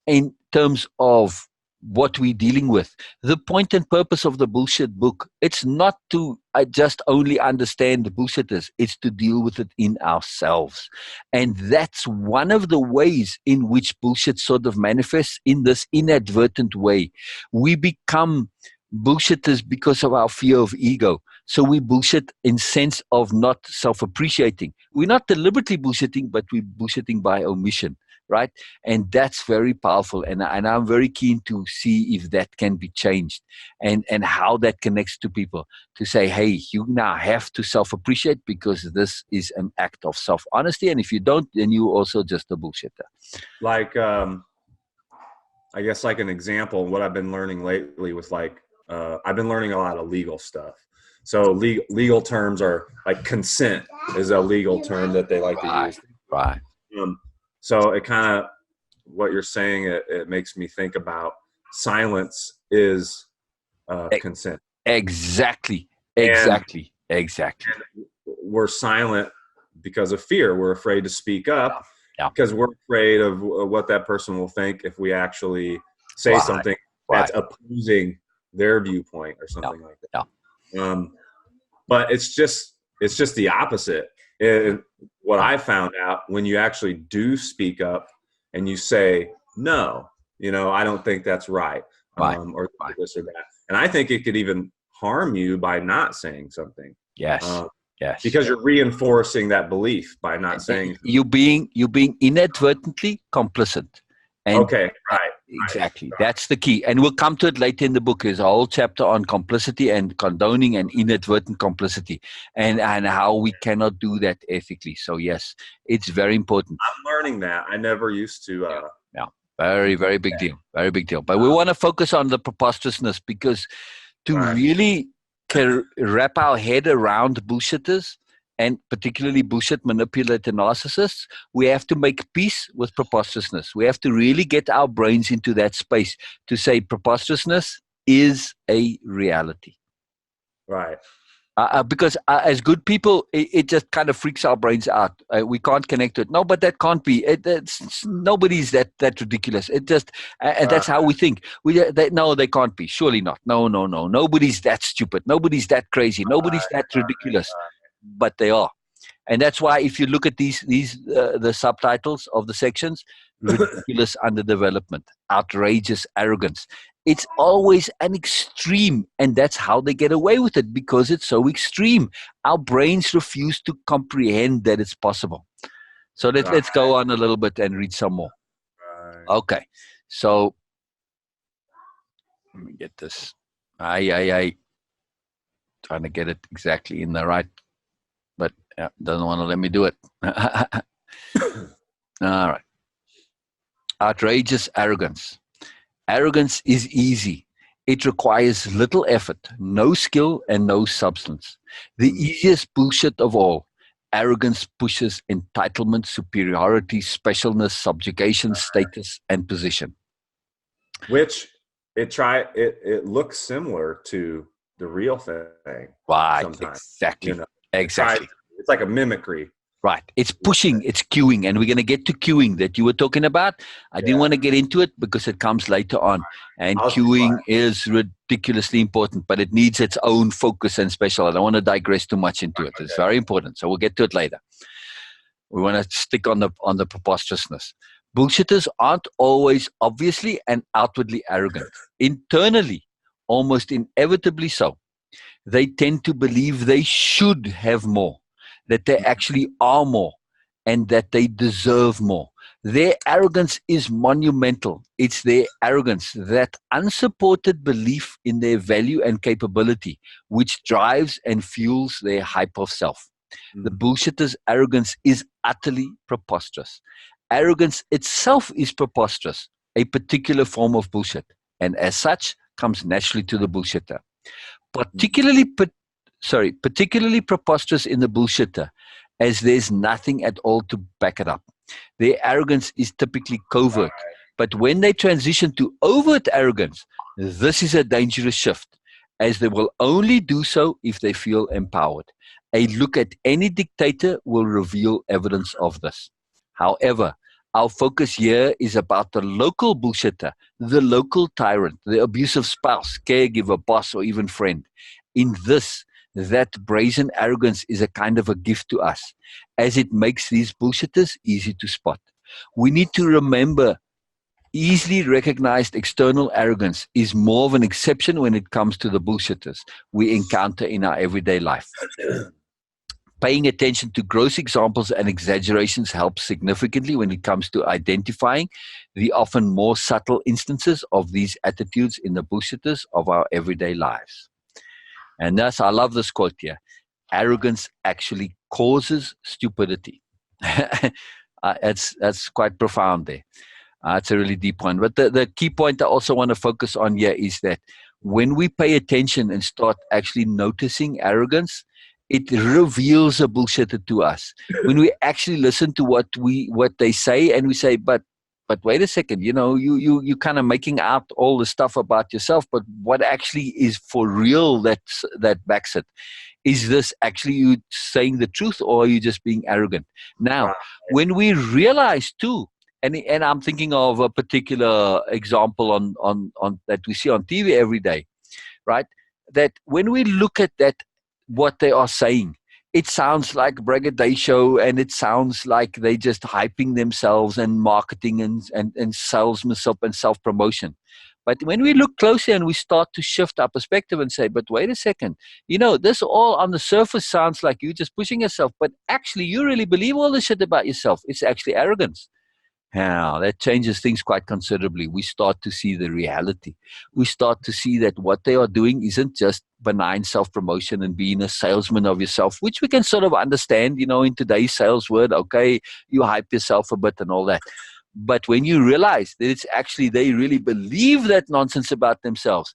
A: in terms of what we're dealing with. The point and purpose of the bullshit book, it's not to just only understand the bullshitters, it's to deal with it in ourselves. And that's one of the ways in which bullshit sort of manifests, in this inadvertent way. We become bullshitters because of our fear of ego. So we bullshit in sense of not self-appreciating. We're not deliberately bullshitting, but we're bullshitting by omission, right? And that's very powerful. And I'm very keen to see if that can be changed, and how that connects to people, to say, hey, you now have to self-appreciate, because this is an act of self-honesty. And if you don't, then you also just a bullshitter.
B: Like, I guess like an example, what I've been learning lately with I've been learning a lot of legal stuff. So legal terms are like consent is a legal term that they like to use.
A: Right.
B: So it kind of, what you're saying, it makes me think about silence is consent.
A: Exactly.
B: And we're silent because of fear. We're afraid to speak up because we're afraid of what that person will think if we actually say something that's opposing their viewpoint or something like that. But it's just the opposite. What I found out, when you actually do speak up and you say, no, I don't think that's right, or this or that. And I think it could even harm you by not saying something.
A: Yes. Yes.
B: Because you're reinforcing that belief by not saying.
A: You're being inadvertently complicit. And
B: okay, right.
A: Exactly. Right. That's the key. And we'll come to it later in the book. There's a whole chapter on complicity and condoning and inadvertent complicity, and how we cannot do that ethically. So yes, it's very important.
B: I'm learning that. I never used to
A: Very, very big deal. Very big deal. But we want to focus on the preposterousness, because to really wrap our head around bullshitters, and particularly bullshit manipulator narcissists, we have to make peace with preposterousness. We have to really get our brains into that space to say preposterousness is a reality.
B: Right.
A: Because as good people, it just kind of freaks our brains out. We can't connect to it. No, but that can't be. Nobody's that ridiculous. It just, and that's how we think. No, they can't be. Surely not. No. Nobody's that stupid. Nobody's that crazy. Nobody's that ridiculous. But they are. And that's why if you look at the subtitles of the sections, ridiculous underdevelopment, outrageous arrogance. It's always an extreme, and that's how they get away with it, because it's so extreme. Our brains refuse to comprehend that it's possible. So let's go on a little bit and read some more. Okay, so let me get this. Trying to get it exactly in the right, but doesn't want to let me do it. All right. Outrageous arrogance. Arrogance is easy. It requires little effort, no skill, and no substance. The easiest bullshit of all. Arrogance pushes entitlement, superiority, specialness, subjugation, status, and position.
B: Which it looks similar to the real thing.
A: Right,
B: sometimes.
A: Exactly.
B: You know,
A: exactly.
B: It's like a mimicry.
A: Right. It's pushing, it's queuing, and we're going to get to queuing that you were talking about. I didn't want to get into it because it comes later on. And queuing is ridiculously important, but it needs its own focus and special. I don't want to digress too much into it. It's very important. So we'll get to it later. We want to stick on the preposterousness. Bullshitters aren't always obviously and outwardly arrogant. Internally, almost inevitably so. They tend to believe they should have more, that they actually are more, and that they deserve more. Their arrogance is monumental. It's their arrogance, that unsupported belief in their value and capability, which drives and fuels their hype of self. The bullshitter's arrogance is utterly preposterous. Arrogance itself is preposterous, a particular form of bullshit, and as such comes naturally to the bullshitter. Particularly preposterous in the bullshitter, as there's nothing at all to back it up. Their arrogance is typically covert, but when they transition to overt arrogance, this is a dangerous shift, as they will only do so if they feel empowered. A look at any dictator will reveal evidence of this. However, our focus here is about the local bullshitter, the local tyrant, the abusive spouse, caregiver, boss, or even friend. In this, that brazen arrogance is a kind of a gift to us, as it makes these bullshitters easy to spot. We need to remember, easily recognized external arrogance is more of an exception when it comes to the bullshitters we encounter in our everyday life. Paying attention to gross examples and exaggerations helps significantly when it comes to identifying the often more subtle instances of these attitudes in the bullshitters of our everyday lives. And thus, I love this quote here. Arrogance actually causes stupidity. That's quite profound there. It's a really deep one. But the key point I also want to focus on here is that when we pay attention and start actually noticing arrogance, it reveals a bullshitter to us. When we actually listen to what they say, and we say, but wait a second, you kind of making out all the stuff about yourself, but what actually is for real that backs it? Is this actually you saying the truth, or are you just being arrogant? Now, when we realize too, and I'm thinking of a particular example on that we see on TV every day, right? That when we look at that, what they are saying, it sounds like braggadocio, and it sounds like they just hyping themselves and marketing and salesmanship and self-promotion. But when we look closer and we start to shift our perspective and say, but wait a second, this all on the surface sounds like you just pushing yourself, but actually you really believe all this shit about yourself. It's actually arrogance. Now, that changes things quite considerably. We start to see the reality. We start to see that what they are doing isn't just benign self-promotion and being a salesman of yourself, which we can sort of understand, in today's sales word. Okay, you hype yourself a bit and all that. But when you realize that it's actually they really believe that nonsense about themselves,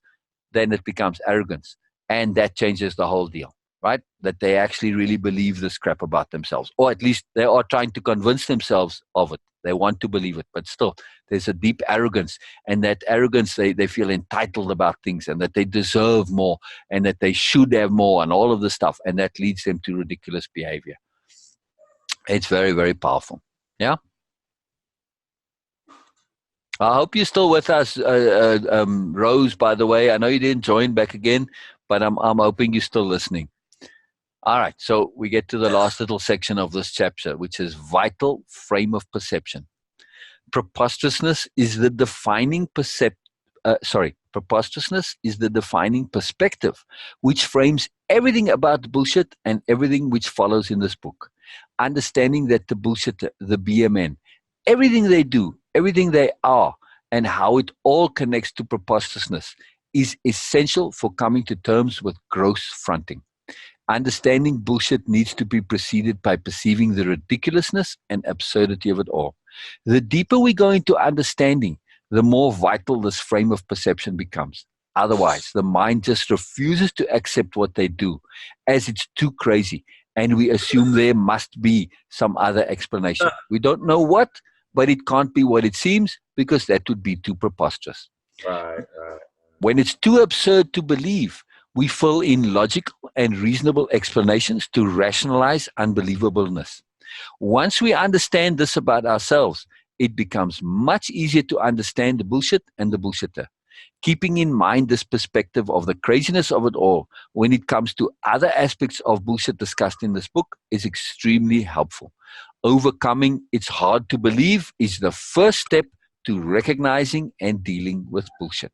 A: then it becomes arrogance. And that changes the whole deal, right? That they actually really believe this crap about themselves. Or at least they are trying to convince themselves of it. They want to believe it. But still, there's a deep arrogance. And that arrogance, they feel entitled about things and that they deserve more and that they should have more and all of this stuff. And that leads them to ridiculous behavior. It's very, very powerful. Yeah? I hope you're still with us, Rose, by the way. I know you didn't join back again, but I'm hoping you're still listening. All right, so we get to the last little section of this chapter, which is vital frame of perception. Preposterousness is the defining preposterousness is the defining perspective which frames everything about bullshit and everything which follows in this book. Understanding that the bullshit, the BMN, everything they do, everything they are, and how it all connects to preposterousness is essential for coming to terms with gross fronting. Understanding bullshit needs to be preceded by perceiving the ridiculousness and absurdity of it all. The deeper we go into understanding, the more vital this frame of perception becomes. Otherwise, the mind just refuses to accept what they do as it's too crazy, and we assume there must be some other explanation. We don't know what, but it can't be what it seems because that would be too preposterous.
B: Right.
A: When it's too absurd to believe, we fill in logical and reasonable explanations to rationalize unbelievableness. Once we understand this about ourselves, it becomes much easier to understand the bullshit and the bullshitter. Keeping in mind this perspective of the craziness of it all when it comes to other aspects of bullshit discussed in this book is extremely helpful. Overcoming it's hard to believe is the first step to recognizing and dealing with bullshit.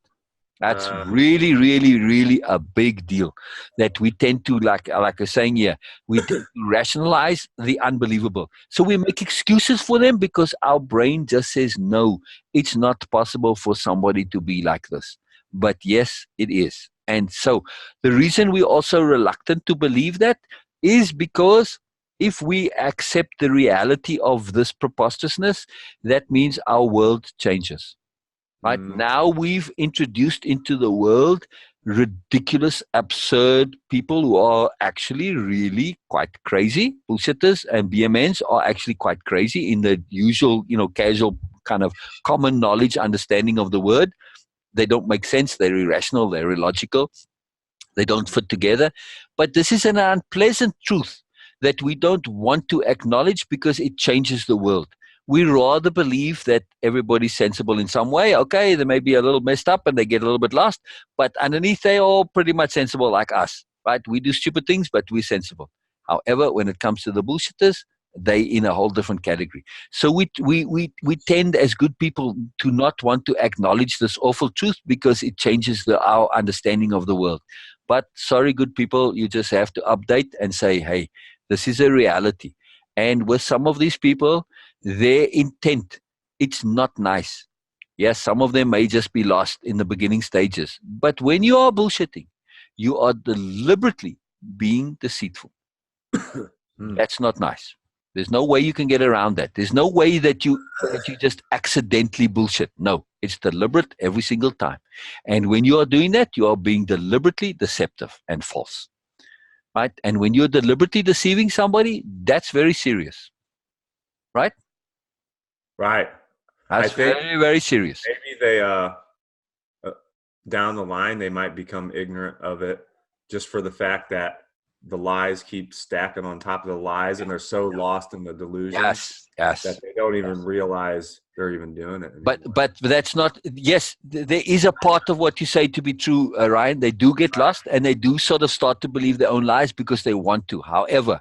A: That's really, really, really a big deal that we tend to, like I was saying here, we tend to rationalize the unbelievable. So we make excuses for them because our brain just says, no, it's not possible for somebody to be like this. But yes, it is. And so the reason we're also reluctant to believe that is because if we accept the reality of this preposterousness, that means our world changes. Right? Now we've introduced into the world ridiculous, absurd people who are actually really quite crazy. Bullshitters and BMNs are actually quite crazy in the usual, casual kind of common knowledge understanding of the word. They don't make sense. They're irrational. They're illogical. They don't fit together. But this is an unpleasant truth that we don't want to acknowledge because it changes the world. We rather believe that everybody's sensible in some way. Okay, they may be a little messed up and they get a little bit lost, but underneath they are pretty much sensible like us, right? We do stupid things, but we're sensible. However, when it comes to the bullshitters, they in a whole different category. So we tend as good people to not want to acknowledge this awful truth because it changes our understanding of the world. But sorry, good people, you just have to update and say, hey, this is a reality. And with some of these people, their intent, it's not nice. Yes, some of them may just be lost in the beginning stages. But when you are bullshitting, you are deliberately being deceitful. That's not nice. There's no way you can get around that. There's no way that you just accidentally bullshit. No, it's deliberate every single time. And when you are doing that, you are being deliberately deceptive and false. Right? And when you're deliberately deceiving somebody, that's very serious. Right?
B: Right.
A: That's very, very serious.
B: Maybe they, down the line, they might become ignorant of it just for the fact that the lies keep stacking on top of the lies and they're so lost in the delusion that they don't even realize they're even doing it anymore.
A: But that's not, yes, there is a part of what you say to be true, Ryan. They do get lost and they do sort of start to believe their own lies because they want to. However,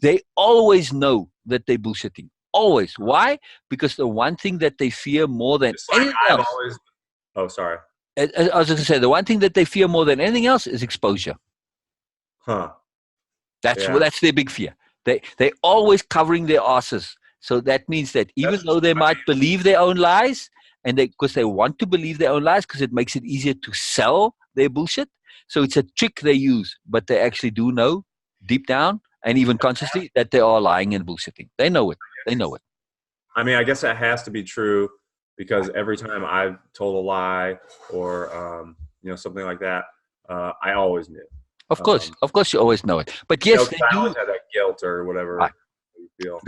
A: they always know that they're bullshitting. Always. Why? Because the one thing that they fear more than anything else.
B: Oh, sorry.
A: I was going to say, the one thing that they fear more than anything else is exposure.
B: Huh.
A: That's their big fear. They're always covering their asses. So that means that even though they might believe their own lies, and because they want to believe their own lies, because it makes it easier to sell their bullshit. So it's a trick they use, but they actually do know deep down and even consciously that they are lying and bullshitting. They know it. They know it.
B: I mean, I guess that has to be true because every time I've told a lie or something like that, I always knew.
A: Of course, you always know it. But yes, they
B: I
A: do.
B: always had that guilt or whatever
A: Right.
B: you feel.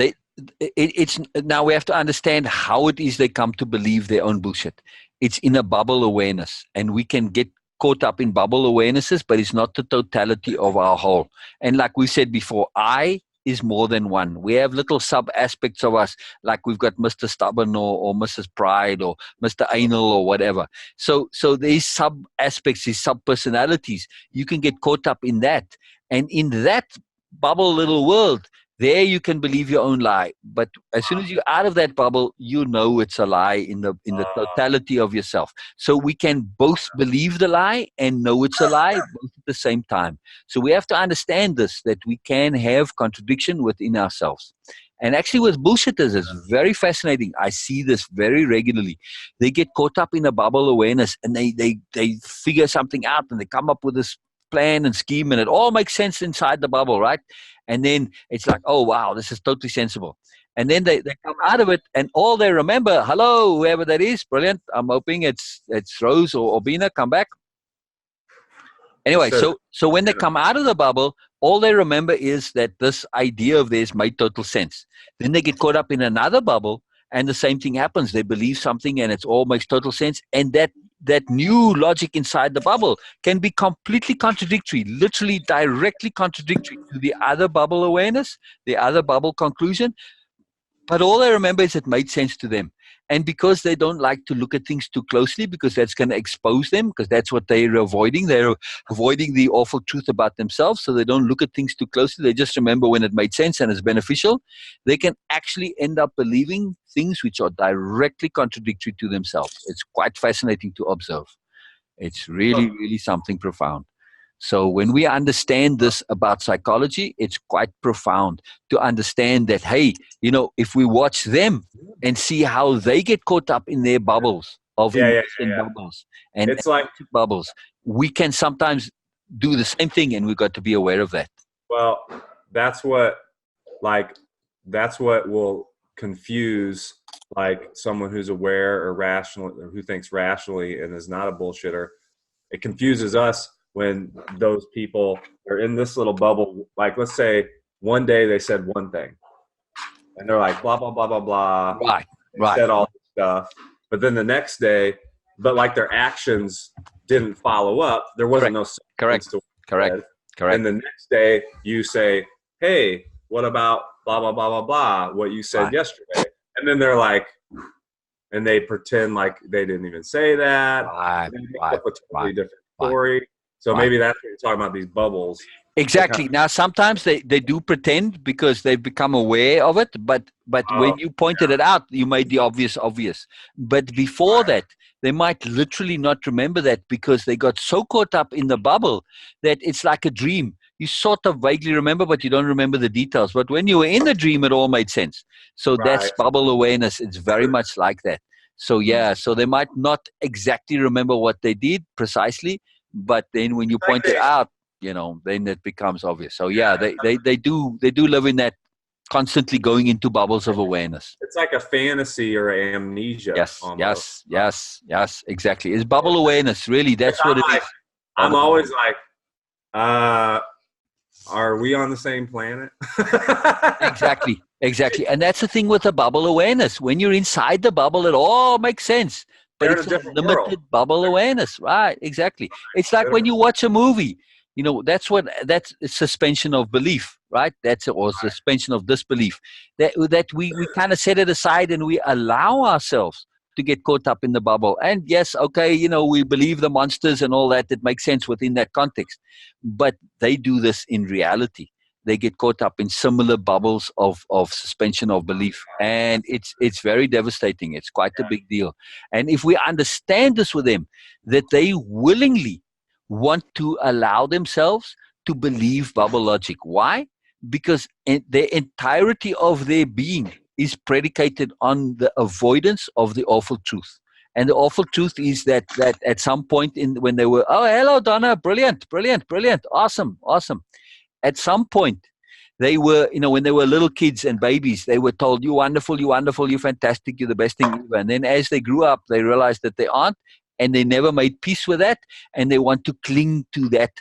A: It's now we have to understand how it is they come to believe their own bullshit. It's in a bubble awareness, and we can get caught up in bubble awarenesses, but it's not the totality of our whole. And like we said before, I is more than one. We have little sub aspects of us, like we've got Mr. Stubborn or Mrs. Pride or Mr. Anal or whatever. So these sub aspects, these sub personalities, you can get caught up in that. And in that bubble little world, there you can believe your own lie. But as soon as you're out of that bubble, you know it's a lie in the totality of yourself. So we can both believe the lie and know it's a lie both at the same time. So we have to understand this, that we can have contradiction within ourselves. And actually with bullshitters, it's very fascinating. I see this very regularly. They get caught up in a bubble awareness and they figure something out and they come up with this plan and scheme and it all makes sense inside the bubble, right? And then it's like, oh, wow, this is totally sensible. And then they come out of it and all they remember, hello, whoever that is, brilliant. I'm hoping it's Rose or Bina, come back. Anyway, so when they come out of the bubble, all they remember is that this idea of theirs made total sense. Then they get caught up in another bubble and the same thing happens. They believe something and it all makes total sense. And that new logic inside the bubble can be completely contradictory, literally directly contradictory to the other bubble awareness, the other bubble conclusion. But all they remember is it made sense to them. And because they don't like to look at things too closely, because that's going to expose them, because that's what they're avoiding. They're avoiding the awful truth about themselves, so they don't look at things too closely. They just remember when it made sense and it's beneficial. They can actually end up believing things which are directly contradictory to themselves. It's quite fascinating to observe. It's really, really something profound. So when we understand this about psychology, it's quite profound to understand that, hey, if we watch them and see how they get caught up in their bubbles of bubbles and
B: it's like
A: bubbles, we can sometimes do the same thing, and we've got to be aware of that.
B: Well, that's what will confuse like someone who's aware or rational or who thinks rationally and is not a bullshitter. It confuses us when those people are in this little bubble. Like, let's say one day they said one thing and they're like, blah, blah, blah, blah, blah. Right. Said all this stuff. But then the next day, but like their actions didn't follow up. There wasn't no
A: correct.
B: And the next day you say, hey, what about blah, blah, blah, blah, blah, what you said yesterday. And then they're like, and they pretend like they didn't even say that. They make up a totally different story. So maybe that's what you're talking about, these bubbles.
A: Exactly. Now, sometimes they do pretend because they've become aware of it. But when you pointed it out, you made the obvious. But before that, they might literally not remember that because they got so caught up in the bubble that it's like a dream. You sort of vaguely remember, but you don't remember the details. But when you were in the dream, it all made sense. So that's bubble awareness. It's very much like that. So, so they might not exactly remember what they did precisely. But then when you point it out, then it becomes obvious. So they do live in that constantly going into bubbles of awareness.
B: It's like a fantasy or amnesia.
A: Yes, exactly. It's bubble awareness, really. That's what it is.
B: I'm always like, are we on the same planet?
A: Exactly. And that's the thing with the bubble awareness. When you're inside the bubble, it all makes sense. But it's a limited bubble awareness, right? Exactly. It's like when you watch a movie, that's suspension of belief, right? Or suspension of disbelief. That we kind of set it aside and we allow ourselves to get caught up in the bubble. And yes, okay, we believe the monsters and all that. It makes sense within that context. But they do this in reality. They get caught up in similar bubbles of suspension of belief. And it's very devastating. It's quite a big deal. And if we understand this with them, that they willingly want to allow themselves to believe bubble logic. Why? Because the entirety of their being is predicated on the avoidance of the awful truth. And the awful truth is that at some point when they were, oh, hello, Donna, brilliant, awesome. At some point, they were, when they were little kids and babies, they were told, you're wonderful, you're fantastic, you're the best thing ever. And then as they grew up, they realized that they aren't, and they never made peace with that, and they want to cling to that,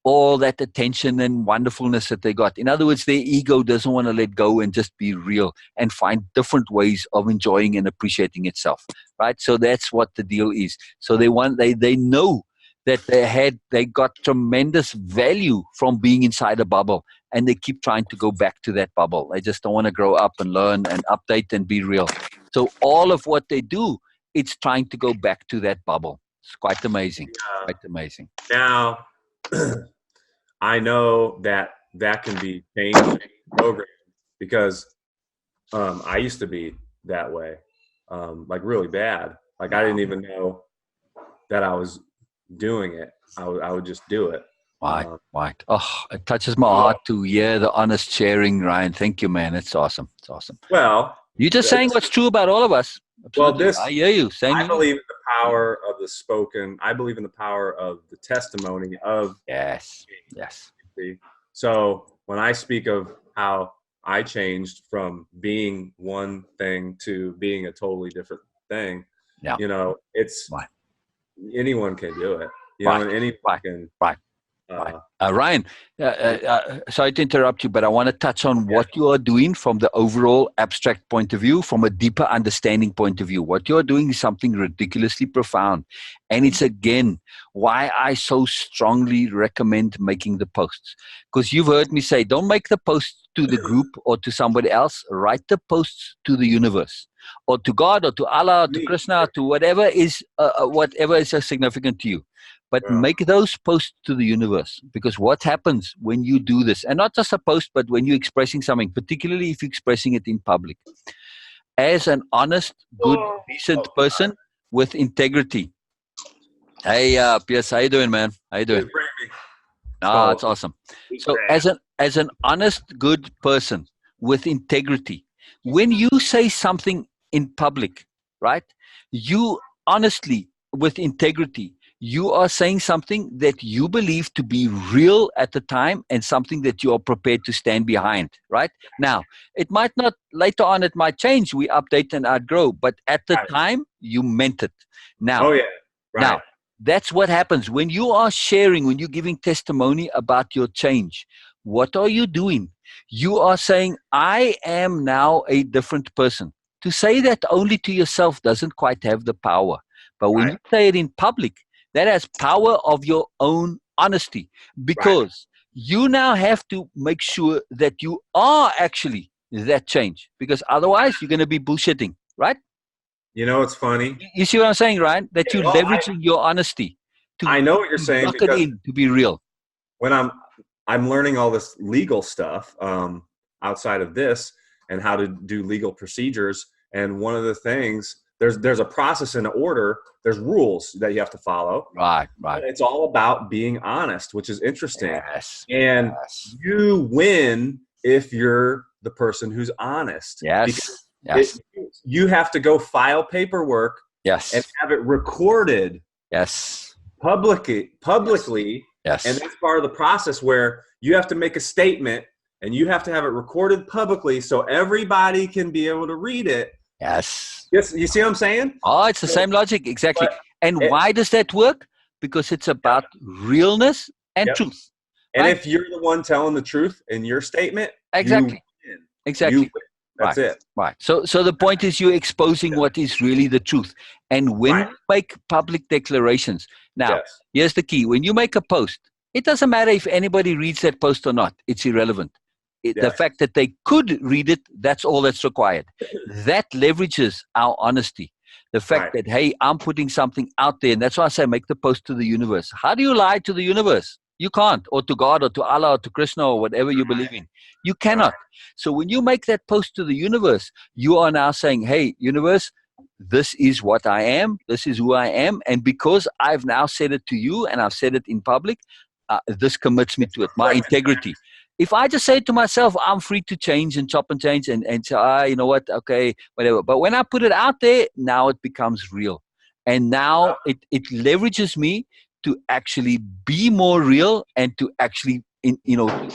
A: all that attention and wonderfulness that they got. In other words, their ego doesn't want to let go and just be real and find different ways of enjoying and appreciating itself, right? So that's what the deal is. So they know that they got tremendous value from being inside a bubble, and they keep trying to go back to that bubble. They just don't want to grow up and learn and update and be real. So all of what they do, it's trying to go back to that bubble. It's quite amazing. Quite amazing.
B: Now, I know that can be changed, programmed, because I used to be that way, like really bad. Like I didn't even know that I was doing it. I would just do it.
A: Right. Oh, it touches my heart to hear the honest sharing, Ryan. Thank you, man. It's awesome. It's awesome.
B: Well,
A: you're just saying what's true about all of us. Absolutely.
B: Well,
A: I hear you.
B: I believe in the power of the spoken. I believe in the power of the testimony of.
A: Yes.
B: So when I speak of how I changed from being one thing to being a totally different thing, it's anyone can do it. And anyone can.
A: Right. Ryan, sorry to interrupt you, but I want to touch on what you are doing from the overall abstract point of view, from a deeper understanding point of view. What you are doing is something ridiculously profound. And it's, again, why I so strongly recommend making the posts. Because you've heard me say, don't make the posts to the group or to somebody else. Write the posts to the universe, or to God, or to Allah, or to Krishna, or to whatever is significant to you. But make those posts to the universe, because what happens when you do this, and not just a post, but when you're expressing something, particularly if you're expressing it in public, as an honest, good, decent person with integrity. Hey, Pierce, how you doing, man? How you doing? Ah, it's awesome. So as an honest, good person with integrity, when you say something in public, right, you honestly, with integrity, you are saying something that you believe to be real at the time, and something that you are prepared to stand behind, right? Now, it might not, later on it might change, we update and outgrow, but at the time, you meant it. Now, now, that's what happens when you are sharing, when you're giving testimony about your change. What are you doing? You are saying, I am now a different person. To say that only to yourself doesn't quite have the power. But when you say it in public, that has power of your own honesty, because you now have to make sure that you are actually that change, because otherwise you're going to be bullshitting, right?
B: You know, it's funny.
A: You see what I'm saying, Ryan? That you're leveraging your honesty.
B: I know what you're saying.
A: Lock it in to be real.
B: When I'm learning all this legal stuff outside of this, and how to do legal procedures, and one of the things, there's a process and an order. There's rules that you have to follow.
A: Right.
B: And it's all about being honest, which is interesting.
A: Yes.
B: And you win if you're the person who's honest.
A: Yes.
B: You have to go file paperwork.
A: Yes.
B: And have it recorded.
A: Yes.
B: Publicly.
A: Yes.
B: And that's part of the process, where you have to make a statement, and you have to have it recorded publicly so everybody can be able to read it.
A: Yes.
B: Yes. You see what I'm saying?
A: Oh, it's the same logic. Exactly. And why does that work? Because it's about realness and truth.
B: And if you're the one telling the truth in your statement,
A: exactly.
B: You win.
A: Exactly.
B: You win. That's it.
A: Right. So the point is, you're exposing what is really the truth. And when you make public declarations, now, here's the key. When you make a post, it doesn't matter if anybody reads that post or not. It's irrelevant. The fact that they could read it, that's all that's required. That leverages our honesty. The fact that, hey, I'm putting something out there, and that's why I say make the post to the universe. How do you lie to the universe? You can't, or to God, or to Allah, or to Krishna, or whatever you believe in. You cannot. So when you make that post to the universe, you are now saying, hey, universe, this is what I am. This is who I am. And because I've now said it to you, and I've said it in public, this commits me to it, my integrity. If I just say to myself, I'm free to change and chop and change and say, you know what, okay, whatever. But when I put it out there, now it becomes real. And now it leverages me to actually be more real and to actually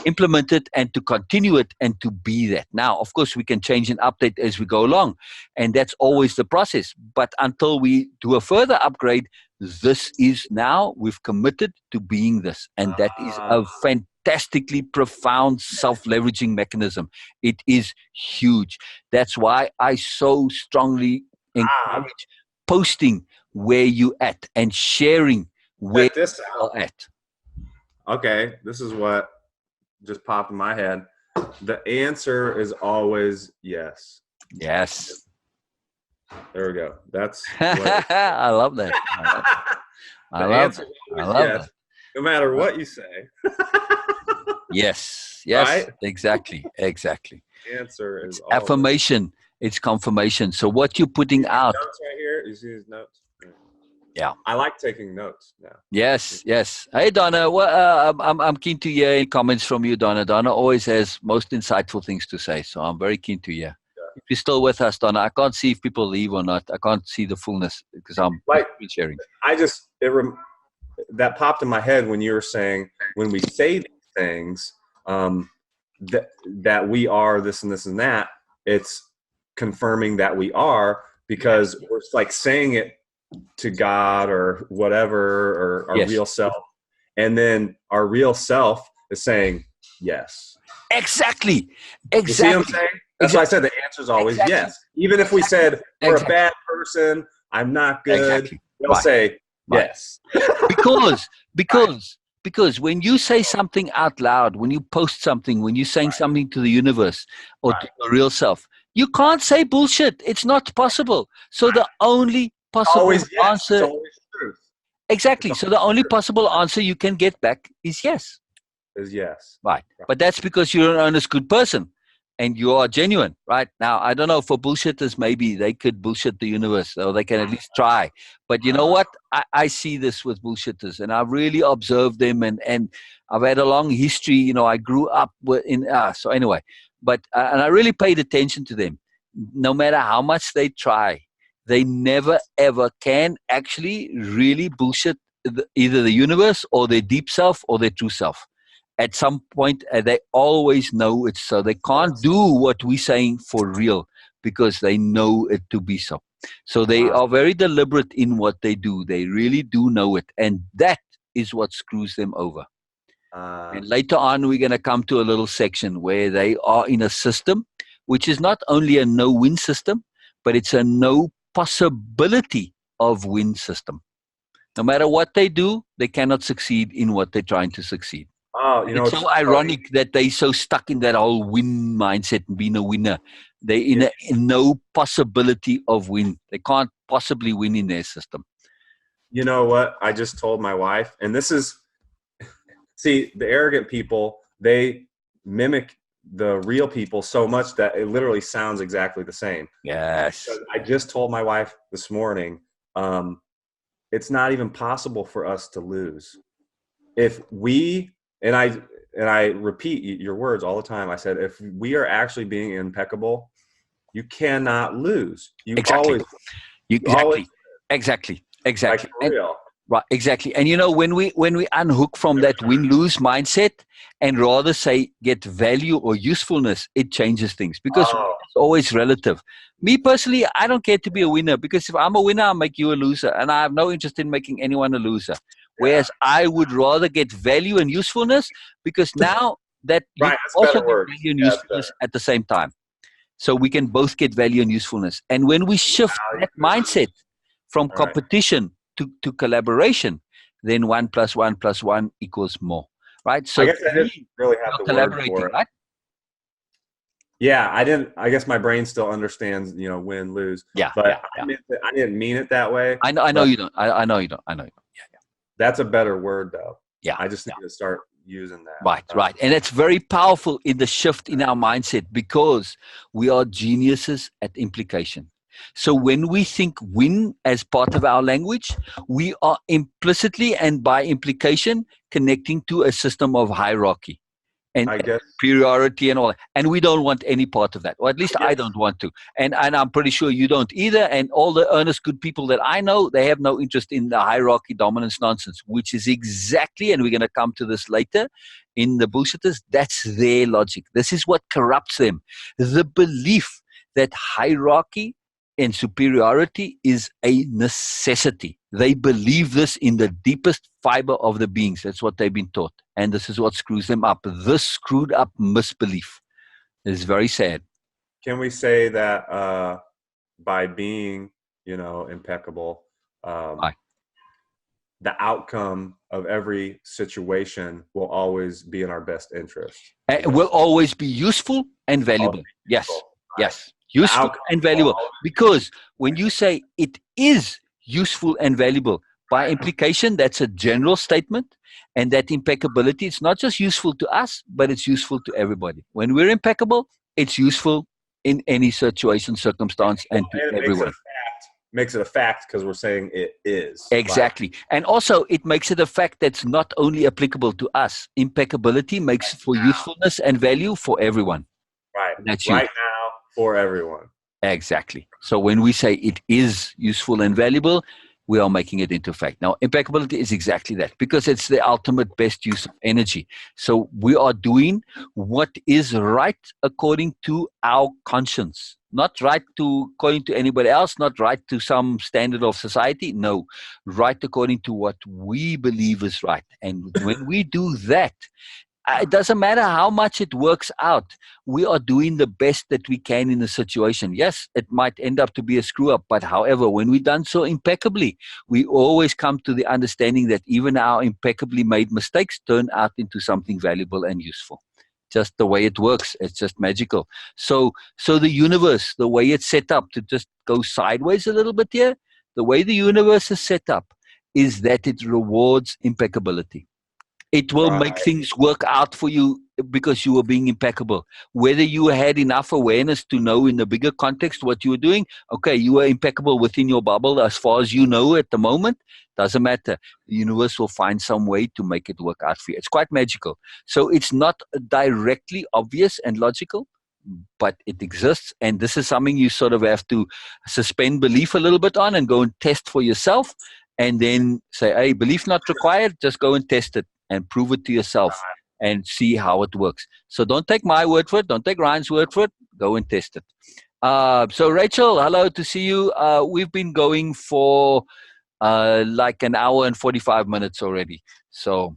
A: implement it and to continue it and to be that. Now, of course, we can change and update as we go along, and that's always the process. But until we do a further upgrade, this is now, we've committed to being this. And that is a fantastically profound self-leveraging mechanism. It is huge. That's why I so strongly encourage posting where you at and sharing where
B: Check this
A: you're
B: out.
A: at.
B: Okay, this is what just popped in my head. The answer is always yes.
A: Yes.
B: There we go. That's what
A: I love that. I love that.
B: No matter what you say.
A: Yes.
B: Right?
A: Exactly.
B: The answer is always
A: Affirmation. It's confirmation. So what you're putting out.
B: notes right here. You see his notes?
A: Yeah.
B: I like taking notes now.
A: Yes. Hey, Donna. Well, I'm keen to hear any comments from you, Donna. Donna always has most insightful things to say, so I'm very keen to hear. If you're still with us, Donna, I can't see if people leave or not. I can't see the fullness because I'm sharing.
B: That popped in my head when you were saying, when we say these things, that we are this and this and that, it's confirming that we are, because we're like saying it to God or whatever, or our real self. And then our real self is saying, yes.
A: Exactly.
B: You see what I'm saying? That's why I said the answer is always yes. Even if we said we're a bad person, I'm not good, they'll say yes.
A: Because when you say something out loud, when you post something, when you're saying something to the universe or to your real self, you can't say bullshit. It's not possible. So the only possible answer,
B: it's always truth.
A: Exactly. So the only possible answer you can get back is yes.
B: Is yes.
A: Right. But that's because you're an honest, good person and you are genuine. Right. Now, I don't know, for bullshitters, maybe they could bullshit the universe, or they can at least try. But you know what? I see this with bullshitters, and I've really observed them, and I've had a long history. I grew up so anyway, but and I really paid attention to them. No matter how much they try, they never ever can actually really bullshit either the universe or their deep self or their true self. At some point, they always know it, so they can't do what we're saying for real because they know it to be so. So they are very deliberate in what they do. They really do know it, and that is what screws them over. And later on, we're going to come to a little section where they are in a system, which is not only a no-win system, but it's a no possibility of win system. No matter what they do, they cannot succeed in what they're trying to succeed. It's so ironic that they're so stuck in that whole win mindset and being a winner. They're in no possibility of win. They can't possibly win in their system.
B: You know what? I just told my wife, and this is, see, the arrogant people, they mimic the real people so much that it literally sounds exactly the same.
A: Yes.
B: Because I just told my wife this morning, it's not even possible for us to lose. If we, and I repeat your words all the time. I said, if we are actually being impeccable, you cannot lose. Exactly. Like for real.
A: Right, exactly. And when we unhook from that win-lose mindset and rather say get value or usefulness, it changes things, because it's always relative. Me personally, I don't care to be a winner, because if I'm a winner, I'll make you a loser, and I have no interest in making anyone a loser. Whereas I would rather get value and usefulness, because now that you also get value and usefulness at the same time. So we can both get value and usefulness. And when we shift that mindset from competition to collaboration, then 1 + 1 + 1 = more. Right? So
B: I guess I didn't really have the word for it.
A: Right?
B: Yeah, I didn't. I guess my brain still understands, win, lose.
A: Yeah,
B: but I didn't mean it that way.
A: I know you don't. I know you don't. Yeah.
B: That's a better word, though.
A: Yeah,
B: I just need to start using that.
A: Right, and it's very powerful in the shift in our mindset, because we are geniuses at implication. So when we think win as part of our language, we are implicitly and by implication connecting to a system of hierarchy. and
B: I guess
A: superiority and all that. And we don't want any part of that, or at least I don't want to. And I'm pretty sure you don't either. And all the earnest good people that I know, they have no interest in the hierarchy dominance nonsense, which is exactly, and we're going to come to this later in the bullshitters, that's their logic. This is what corrupts them. The belief that hierarchy and superiority is a necessity. They believe this in the deepest fiber of the beings. That's what they've been taught. And this is what screws them up. This screwed up misbelief is very sad.
B: Can we say that by being, impeccable, the outcome of every situation will always be in our best interest?
A: It will always be useful and valuable. Yes, yes. Useful and valuable. Because when you say it is useful and valuable, by implication, that's a general statement. And that impeccability, it's not just useful to us, but it's useful to everybody. When we're impeccable, it's useful in any situation, circumstance, and to everyone.
B: Makes it a fact because we're saying it is.
A: Exactly. And also, it makes it a fact that's not only applicable to us. Impeccability makes for usefulness and value for everyone.
B: Right.
A: That's
B: right now for everyone.
A: Exactly. So when we say it is useful and valuable, we are making it into fact. Now, impeccability is exactly that, because it's the ultimate best use of energy. So we are doing what is right according to our conscience. Not right according to anybody else, not right to some standard of society. No, right according to what we believe is right. And when we do that, it doesn't matter how much it works out. We are doing the best that we can in the situation. Yes, it might end up to be a screw up, but however, when we've done so impeccably, we always come to the understanding that even our impeccably made mistakes turn out into something valuable and useful. Just the way it works, it's just magical. So the universe, the way it's set up, to just go sideways a little bit here, the way the universe is set up is that it rewards impeccability. It will make things work out for you because you were being impeccable. Whether you had enough awareness to know in the bigger context what you were doing, okay, you were impeccable within your bubble as far as you know at the moment, doesn't matter. The universe will find some way to make it work out for you. It's quite magical. So it's not directly obvious and logical, but it exists. And this is something you sort of have to suspend belief a little bit on and go and test for yourself. And then say, hey, belief not required, just go and test it. And prove it to yourself and see how it works. So don't take my word for it. Don't take Ryan's word for it. Go and test it. So Rachel, hello to see you. We've been going for like an hour and 45 minutes already. So,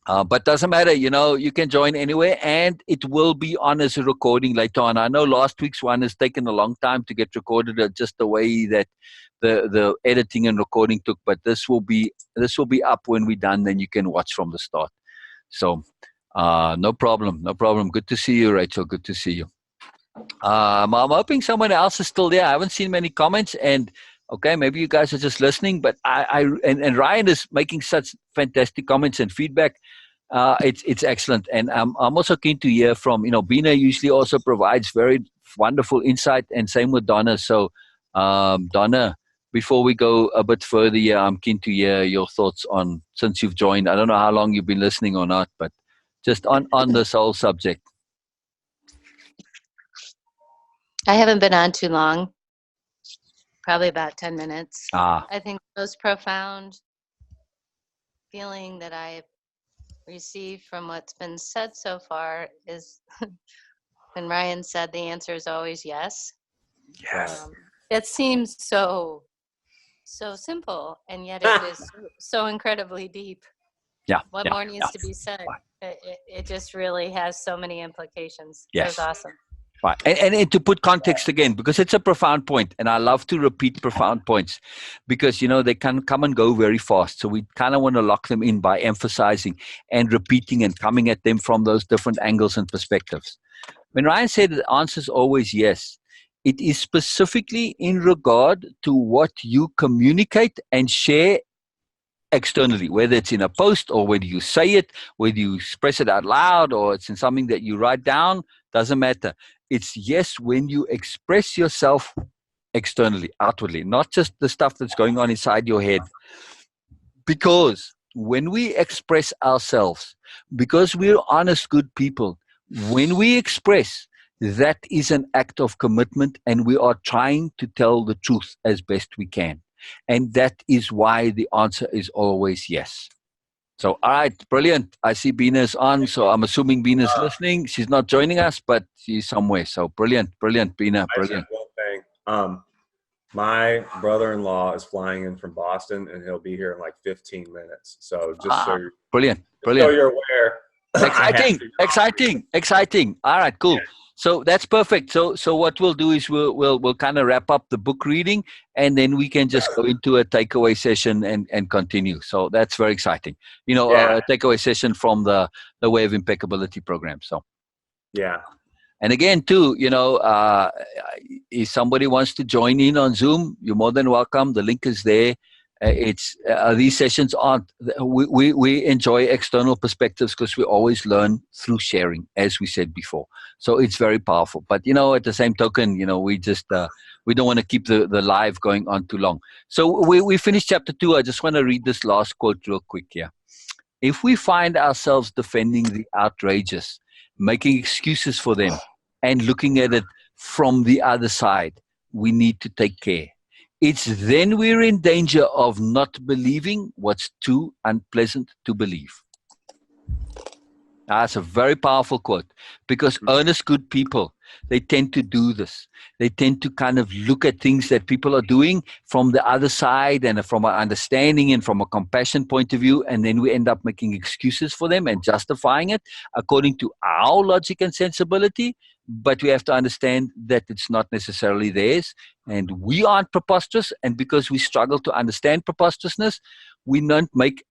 A: but doesn't matter. You can join anywhere, and it will be on as a recording later on. I know last week's one has taken a long time to get recorded, just the way that the editing and recording took, but this will be up when we're done. Then you can watch from the start. So no problem. Good to see you, Rachel. Good to see you. I'm hoping someone else is still there. I haven't seen many comments, and okay, maybe you guys are just listening, but and Ryan is making such fantastic comments and feedback. It's excellent. And I'm also keen to hear from, Bina usually also provides very wonderful insight, and same with Donna. So Donna, before we go a bit further here, I'm keen to hear your thoughts on, since you've joined, I don't know how long you've been listening or not, but just on this whole subject.
E: I haven't been on too long, probably about 10 minutes. I think the most profound feeling that I've received from what's been said so far is when Ryan said the answer is always yes.
A: Yes.
E: It seems so simple, and yet it is so incredibly deep. What more needs to be said? It just really has so many implications. Yes. It was awesome.
A: Right. And to put context again, because it's a profound point, and I love to repeat profound points, because they can come and go very fast. So we kind of want to lock them in by emphasizing and repeating and coming at them from those different angles and perspectives. When Ryan said the answer is always yes, it is specifically in regard to what you communicate and share externally, whether it's in a post or whether you say it, whether you express it out loud or it's in something that you write down, doesn't matter. It's yes when you express yourself externally, outwardly, not just the stuff that's going on inside your head. Because when we express ourselves, because we're honest, good people, when we express, that is an act of commitment, and we are trying to tell the truth as best we can. And that is why the answer is always yes. So, all right, brilliant. I see Bina's on, so I'm assuming Bina's listening. She's not joining us, but she's somewhere. So, brilliant, Bina, brilliant.
B: One thing. My brother-in-law is flying in from Boston, and he'll be here in like 15 minutes. So just so you're,
A: brilliant.
B: So you're aware.
A: Exciting. All right, cool. Yeah. So that's perfect. So what we'll do is we'll kind of wrap up the book reading, and then we can just go into a takeaway session and continue. So that's very exciting. You know, a takeaway session from the Way of Impeccability program. So
B: yeah.
A: And again, too, you know, if somebody wants to join in on Zoom, you're more than welcome. The link is there. These sessions aren't. We enjoy external perspectives because we always learn through sharing, as we said before. So it's very powerful. But you know, at the same token, you know, we just we don't want to keep the live going on too long. So we finished chapter 2. I just want to read this last quote real quick here. If we find ourselves defending the outrageous, making excuses for them, and looking at it from the other side, we need to take care. It's then we're in danger of not believing what's too unpleasant to believe. That's a very powerful quote, because earnest, good people, they tend to do this. They tend to kind of look at things that people are doing from the other side and from an understanding and from a compassion point of view, and then we end up making excuses for them and justifying it according to our logic and sensibility. But we have to understand that it's not necessarily theirs, and we aren't preposterous, and because we struggle to understand preposterousness, we don't make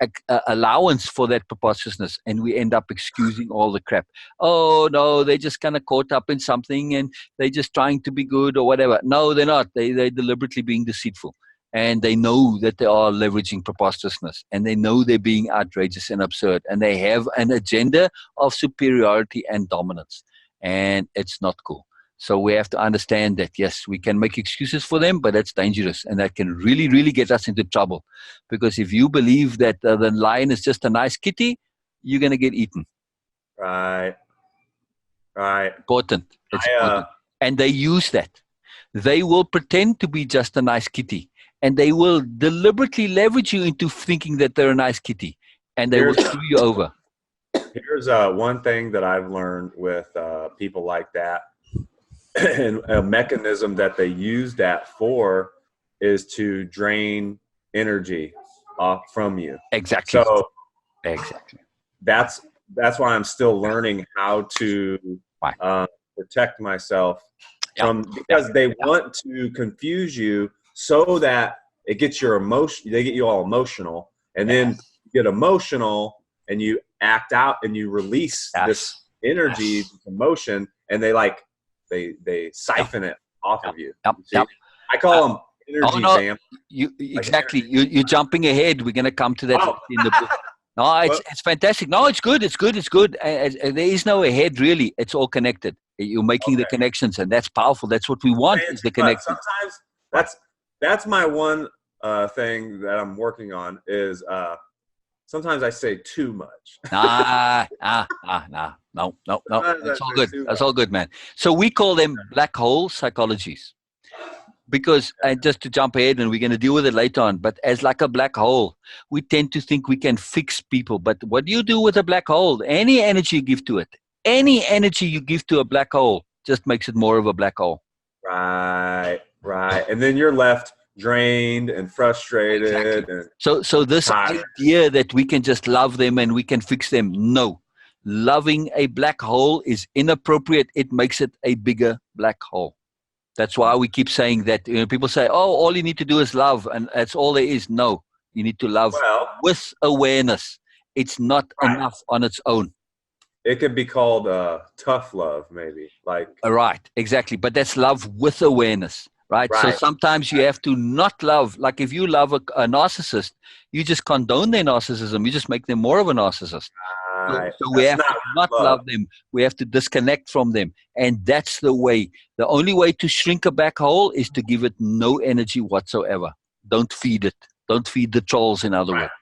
A: allowance for that preposterousness, and we end up excusing all the crap. Oh, no, they're just kind of caught up in something, and they're just trying to be good or whatever. No, they're not. They're deliberately being deceitful, and they know that they are leveraging preposterousness, and they know they're being outrageous and absurd, and they have an agenda of superiority and dominance. And it's not cool. So we have to understand that, yes, we can make excuses for them, but that's dangerous. And that can really, really get us into trouble. Because if you believe that the lion is just a nice kitty, you're going to get eaten.
B: Right.
A: Important. It's important. And they use that. They will pretend to be just a nice kitty. And they will deliberately leverage you into thinking that they're a nice kitty. And they will screw you over.
B: Here's one thing that I've learned with people like that, and a mechanism that they use that for is to drain energy off from you.
A: Exactly.
B: So
A: exactly.
B: That's why I'm still learning how to protect myself from, because they want to confuse you so that it gets your emotion. They get you all emotional, and then you get emotional and you act out and you release this energy, this emotion, and they siphon it off of you. I call them energy vamps.
A: You're jumping ahead. We're going to come to that in the book. No, it's fantastic. No, it's good. It's good. There is no ahead, really. It's all connected. You're making the connections, and that's powerful. That's what we want, is the connection.
B: Sometimes that's my one thing that I'm working on is sometimes I say too much.
A: No. That's all good. That's all good, man. So we call them black hole psychologies. Because, and just to jump ahead, and we're going to deal with it later on, but as like a black hole, we tend to think we can fix people. But what do you do with a black hole? Any energy you give to it, any energy you give to a black hole just makes it more of a black hole.
B: Right. And then you're left drained and frustrated.
A: Exactly. And so this idea that we can just love them and we can fix them, no. Loving a black hole is inappropriate. It makes it a bigger black hole. That's why we keep saying that. You know, people say, oh, all you need to do is love, and that's all there is. No, you need to love with awareness. It's not enough on its own.
B: It could be called tough love, maybe.
A: Right, exactly. But that's love with awareness. Right? So sometimes you have to not love. Like if you love a narcissist, you just condone their narcissism. You just make them more of a narcissist. So we have to not love them. We have to disconnect from them. And that's the way. The only way to shrink a black hole is to give it no energy whatsoever. Don't feed it. Don't feed the trolls, in other words.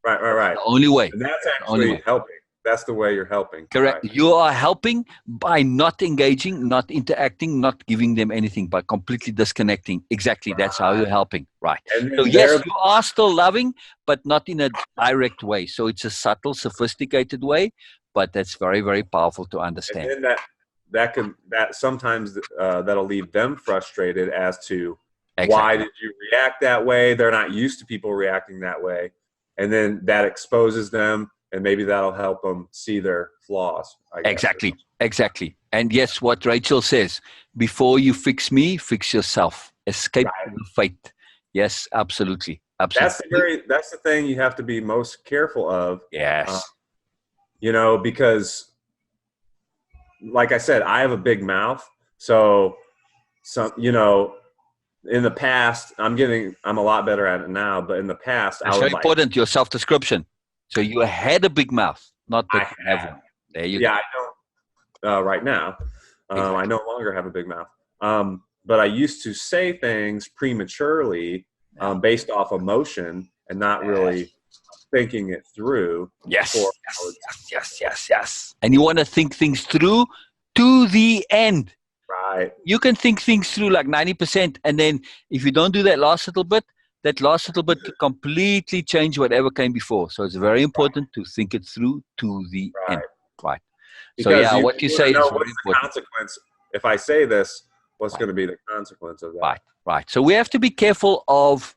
B: Right.
A: The only way.
B: And that's actually helping. That's the way you're helping.
A: Correct.
B: Right.
A: You are helping by not engaging, not interacting, not giving them anything, by completely disconnecting. Exactly. Right. That's how you're helping. Right. So yes, you are still loving, but not in a direct way. So it's a subtle, sophisticated way, but that's very, very powerful to understand.
B: And then that sometimes that'll leave them frustrated as to why did you react that way? They're not used to people reacting that way. And then that exposes them, and maybe that'll help them see their flaws. I guess,
A: Exactly. And yes, what Rachel says, before you fix me, fix yourself. Escape the fate. Yes, absolutely. Absolutely.
B: That's the thing you have to be most careful of.
A: Yes.
B: You know, because like I said, I have a big mouth. So you know, in the past, I'm a lot better at it now, but in the past,
A: it's very important, your self-description. So you had a big mouth, not that you have one. There you go.
B: I don't right now. I no longer have a big mouth. But I used to say things prematurely based off emotion and not really thinking it through.
A: Yes. And you want to think things through to the end.
B: Right.
A: You can think things through like 90%, and then if you don't do that last little bit could completely change whatever came before. So it's very important to think it through to the end. Right.
B: Because
A: so what you say is very important.
B: The consequence, if I say this, what's going to be the consequence of that?
A: Right. So we have to be careful of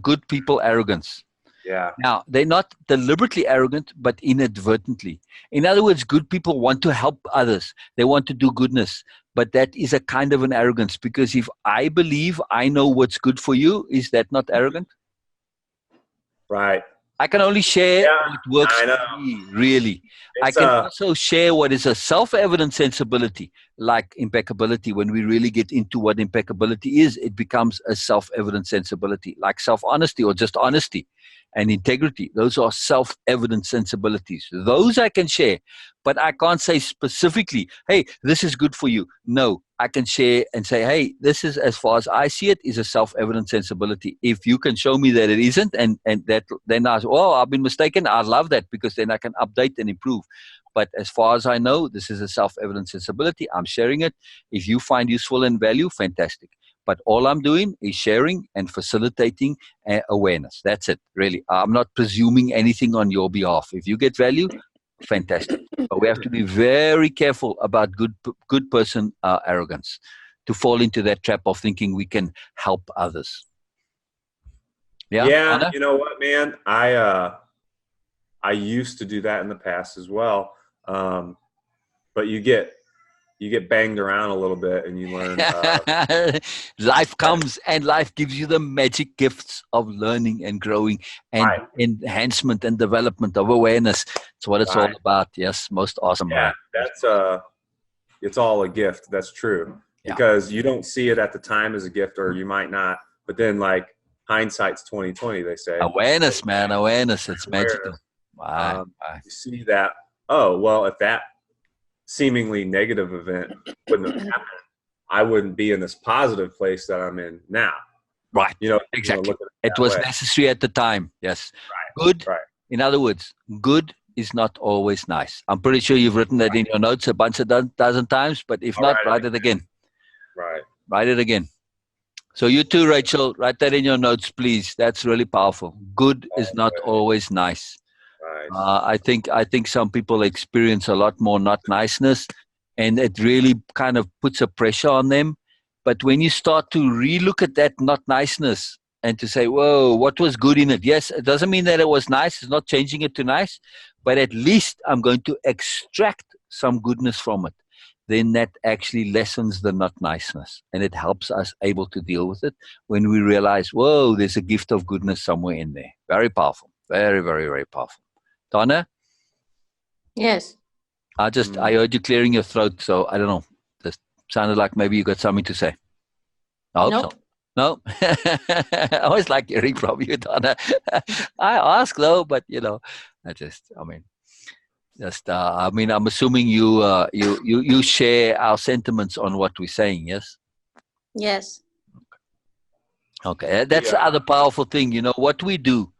A: good people arrogance.
B: Yeah.
A: Now, they're not deliberately arrogant, but inadvertently. In other words, good people want to help others. They want to do goodness. But that is a kind of an arrogance, because if I believe I know what's good for you, is that not arrogant?
B: Right.
A: I can only share what works for me, really. I can also share what is a self-evident sensibility, like impeccability. When we really get into what impeccability is, it becomes a self-evident sensibility, like self-honesty or just honesty and integrity. Those are self-evident sensibilities. Those I can share, but I can't say specifically, hey, this is good for you. No, I can share and say, hey, this is, as far as I see it, is a self-evident sensibility. If you can show me that it isn't, and that, then I say, oh, I've been mistaken. I love that, because then I can update and improve. But as far as I know, this is a self-evident sensibility. I'm sharing it. If you find useful and value, fantastic. But all I'm doing is sharing and facilitating awareness. That's it, really. I'm not presuming anything on your behalf. If you get value, fantastic. But we have to be very careful about good person arrogance, to fall into that trap of thinking we can help others.
B: Yeah,
A: Anna?
B: you know what, man? I used to do that in the past as well. But you get banged around a little bit, and you learn.
A: Life comes, and life gives you the magic gifts of learning and growing and enhancement and development of awareness. It's what it's all about. Yes, most awesome.
B: Yeah, that's it's all a gift. That's true, because you don't see it at the time as a gift, or you might not. But then, like, hindsight's 20/20, they say.
A: Awareness, man, awareness. It's magical.
B: You see that. Oh well, if that seemingly negative event wouldn't have happened, I wouldn't be in this positive place that I'm in now.
A: Right.
B: You know,
A: exactly. It was necessary at the time. Yes. Right. Good. Right. In other words, good is not always nice. I'm pretty sure you've written that in your notes a bunch of dozen times, but if not, write it again.
B: Right.
A: Write it again. So you too, Rachel, write that in your notes, please. That's really powerful. Good is not always nice.
B: Right.
A: I think some people experience a lot more not niceness, and it really kind of puts a pressure on them. But when you start to relook at that not niceness and to say, whoa, what was good in it? Yes, it doesn't mean that it was nice. It's not changing it to nice, but at least I'm going to extract some goodness from it. Then that actually lessens the not niceness, and it helps us able to deal with it when we realize, whoa, there's a gift of goodness somewhere in there. Very powerful. Very, very, very powerful. Donna?
E: Yes.
A: I heard you clearing your throat, so I don't know. Just sounded like maybe you got something to say. I hope so. No? I always like hearing from you, Donna. I ask though, but I'm assuming you share our sentiments on what we're saying, yes?
E: Yes.
A: Okay, that's the other powerful thing. You know, what we do,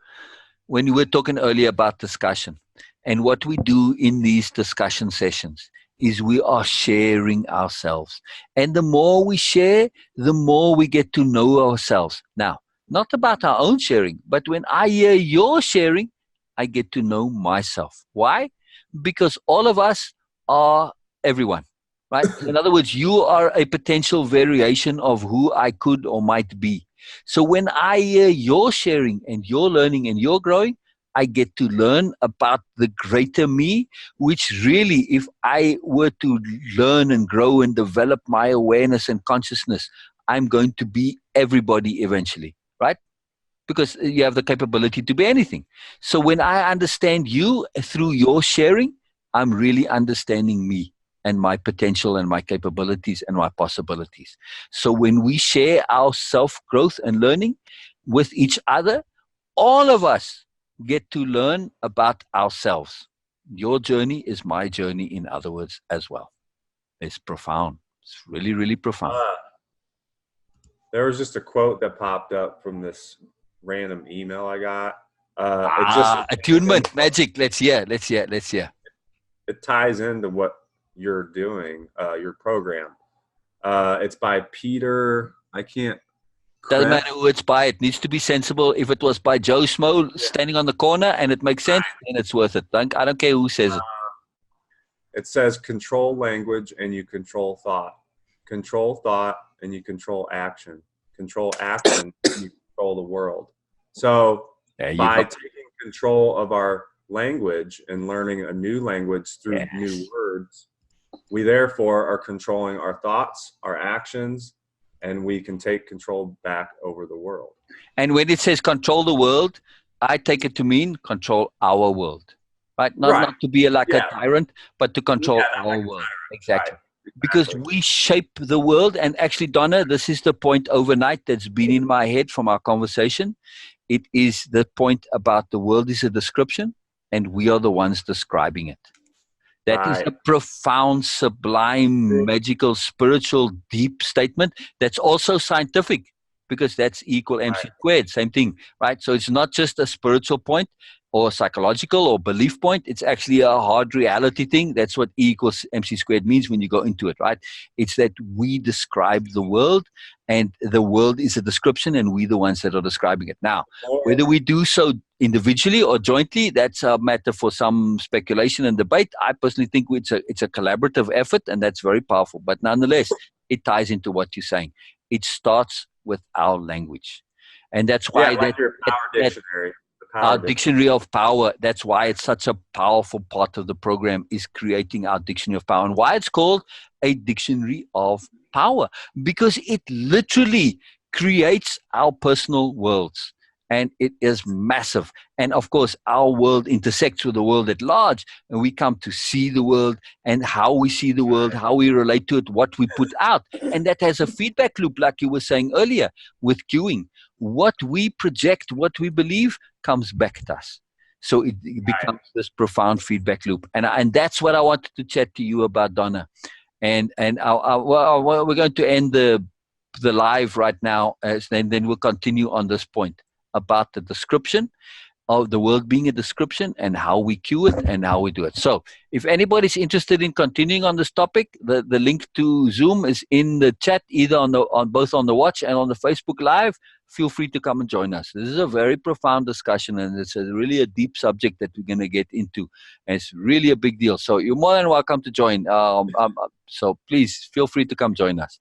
A: when we were talking earlier about discussion, and what we do in these discussion sessions is we are sharing ourselves. And the more we share, the more we get to know ourselves. Now, not about our own sharing, but when I hear your sharing, I get to know myself. Why? Because all of us are everyone, right? In other words, you are a potential variation of who I could or might be. So when I hear your sharing and your learning and your growing, I get to learn about the greater me, which really, if I were to learn and grow and develop my awareness and consciousness, I'm going to be everybody eventually, right? Because you have the capability to be anything. So when I understand you through your sharing, I'm really understanding me and my potential and my capabilities and my possibilities. So when we share our self-growth and learning with each other, all of us get to learn about ourselves. Your journey is my journey, in other words, as well. It's profound. It's really, really profound.
B: There was just a quote that popped up from this random email I got. It's just
A: attunement, magic. Let's hear.
B: It ties into what you're doing, your program. It's by Peter. I can't.
A: Doesn't matter who it's by. It needs to be sensible. If it was by Joe Schmo standing on the corner and it makes sense, then it's worth it. I don't care who says it.
B: It says control language and you control thought. Control thought and you control action. Control action and you control the world. So by taking control of our language and learning a new language through new words, we therefore are controlling our thoughts, our actions, and we can take control back over the world.
A: And when it says control the world, I take it to mean control our world, right? Not to be a tyrant, but to control our world. Exactly. Because we shape the world. And actually, Donna, this is the point overnight that's been in my head from our conversation. It is the point about the world is a description and we are the ones describing it. That is a profound, sublime, magical, spiritual, deep statement that's also scientific, because that's equal MC squared, same thing, right? So it's not just a spiritual point or psychological or belief point. It's actually a hard reality thing. That's what E equals MC squared means when you go into it, right? It's that we describe the world and the world is a description and we're the ones that are describing it. Now, whether we do so individually or jointly, that's a matter for some speculation and debate. I personally think it's a collaborative effort and that's very powerful. But nonetheless, it ties into what you're saying. It starts with our language. And that's why
B: dictionary.
A: Our dictionary of power, that's why it's such a powerful part of the program, is creating our dictionary of power. And why it's called a dictionary of power, because it literally creates our personal worlds. And it is massive. And of course, our world intersects with the world at large. And we come to see the world and how we see the world, how we relate to it, what we put out. And that has a feedback loop, like you were saying earlier, with cueing. What we project, what we believe, comes back to us. So it becomes this profound feedback loop. And that's what I wanted to chat to you about, Donna. And we're going to end the live right now, and then we'll continue on this point about the description of the world being a description and how we cue it and how we do it. So if anybody's interested in continuing on this topic, the link to Zoom is in the chat, either on both on the watch and on the Facebook Live. Feel free to come and join us. This is a very profound discussion and it's really a deep subject that we're going to get into. And it's really a big deal. So you're more than welcome to join. So please feel free to come join us.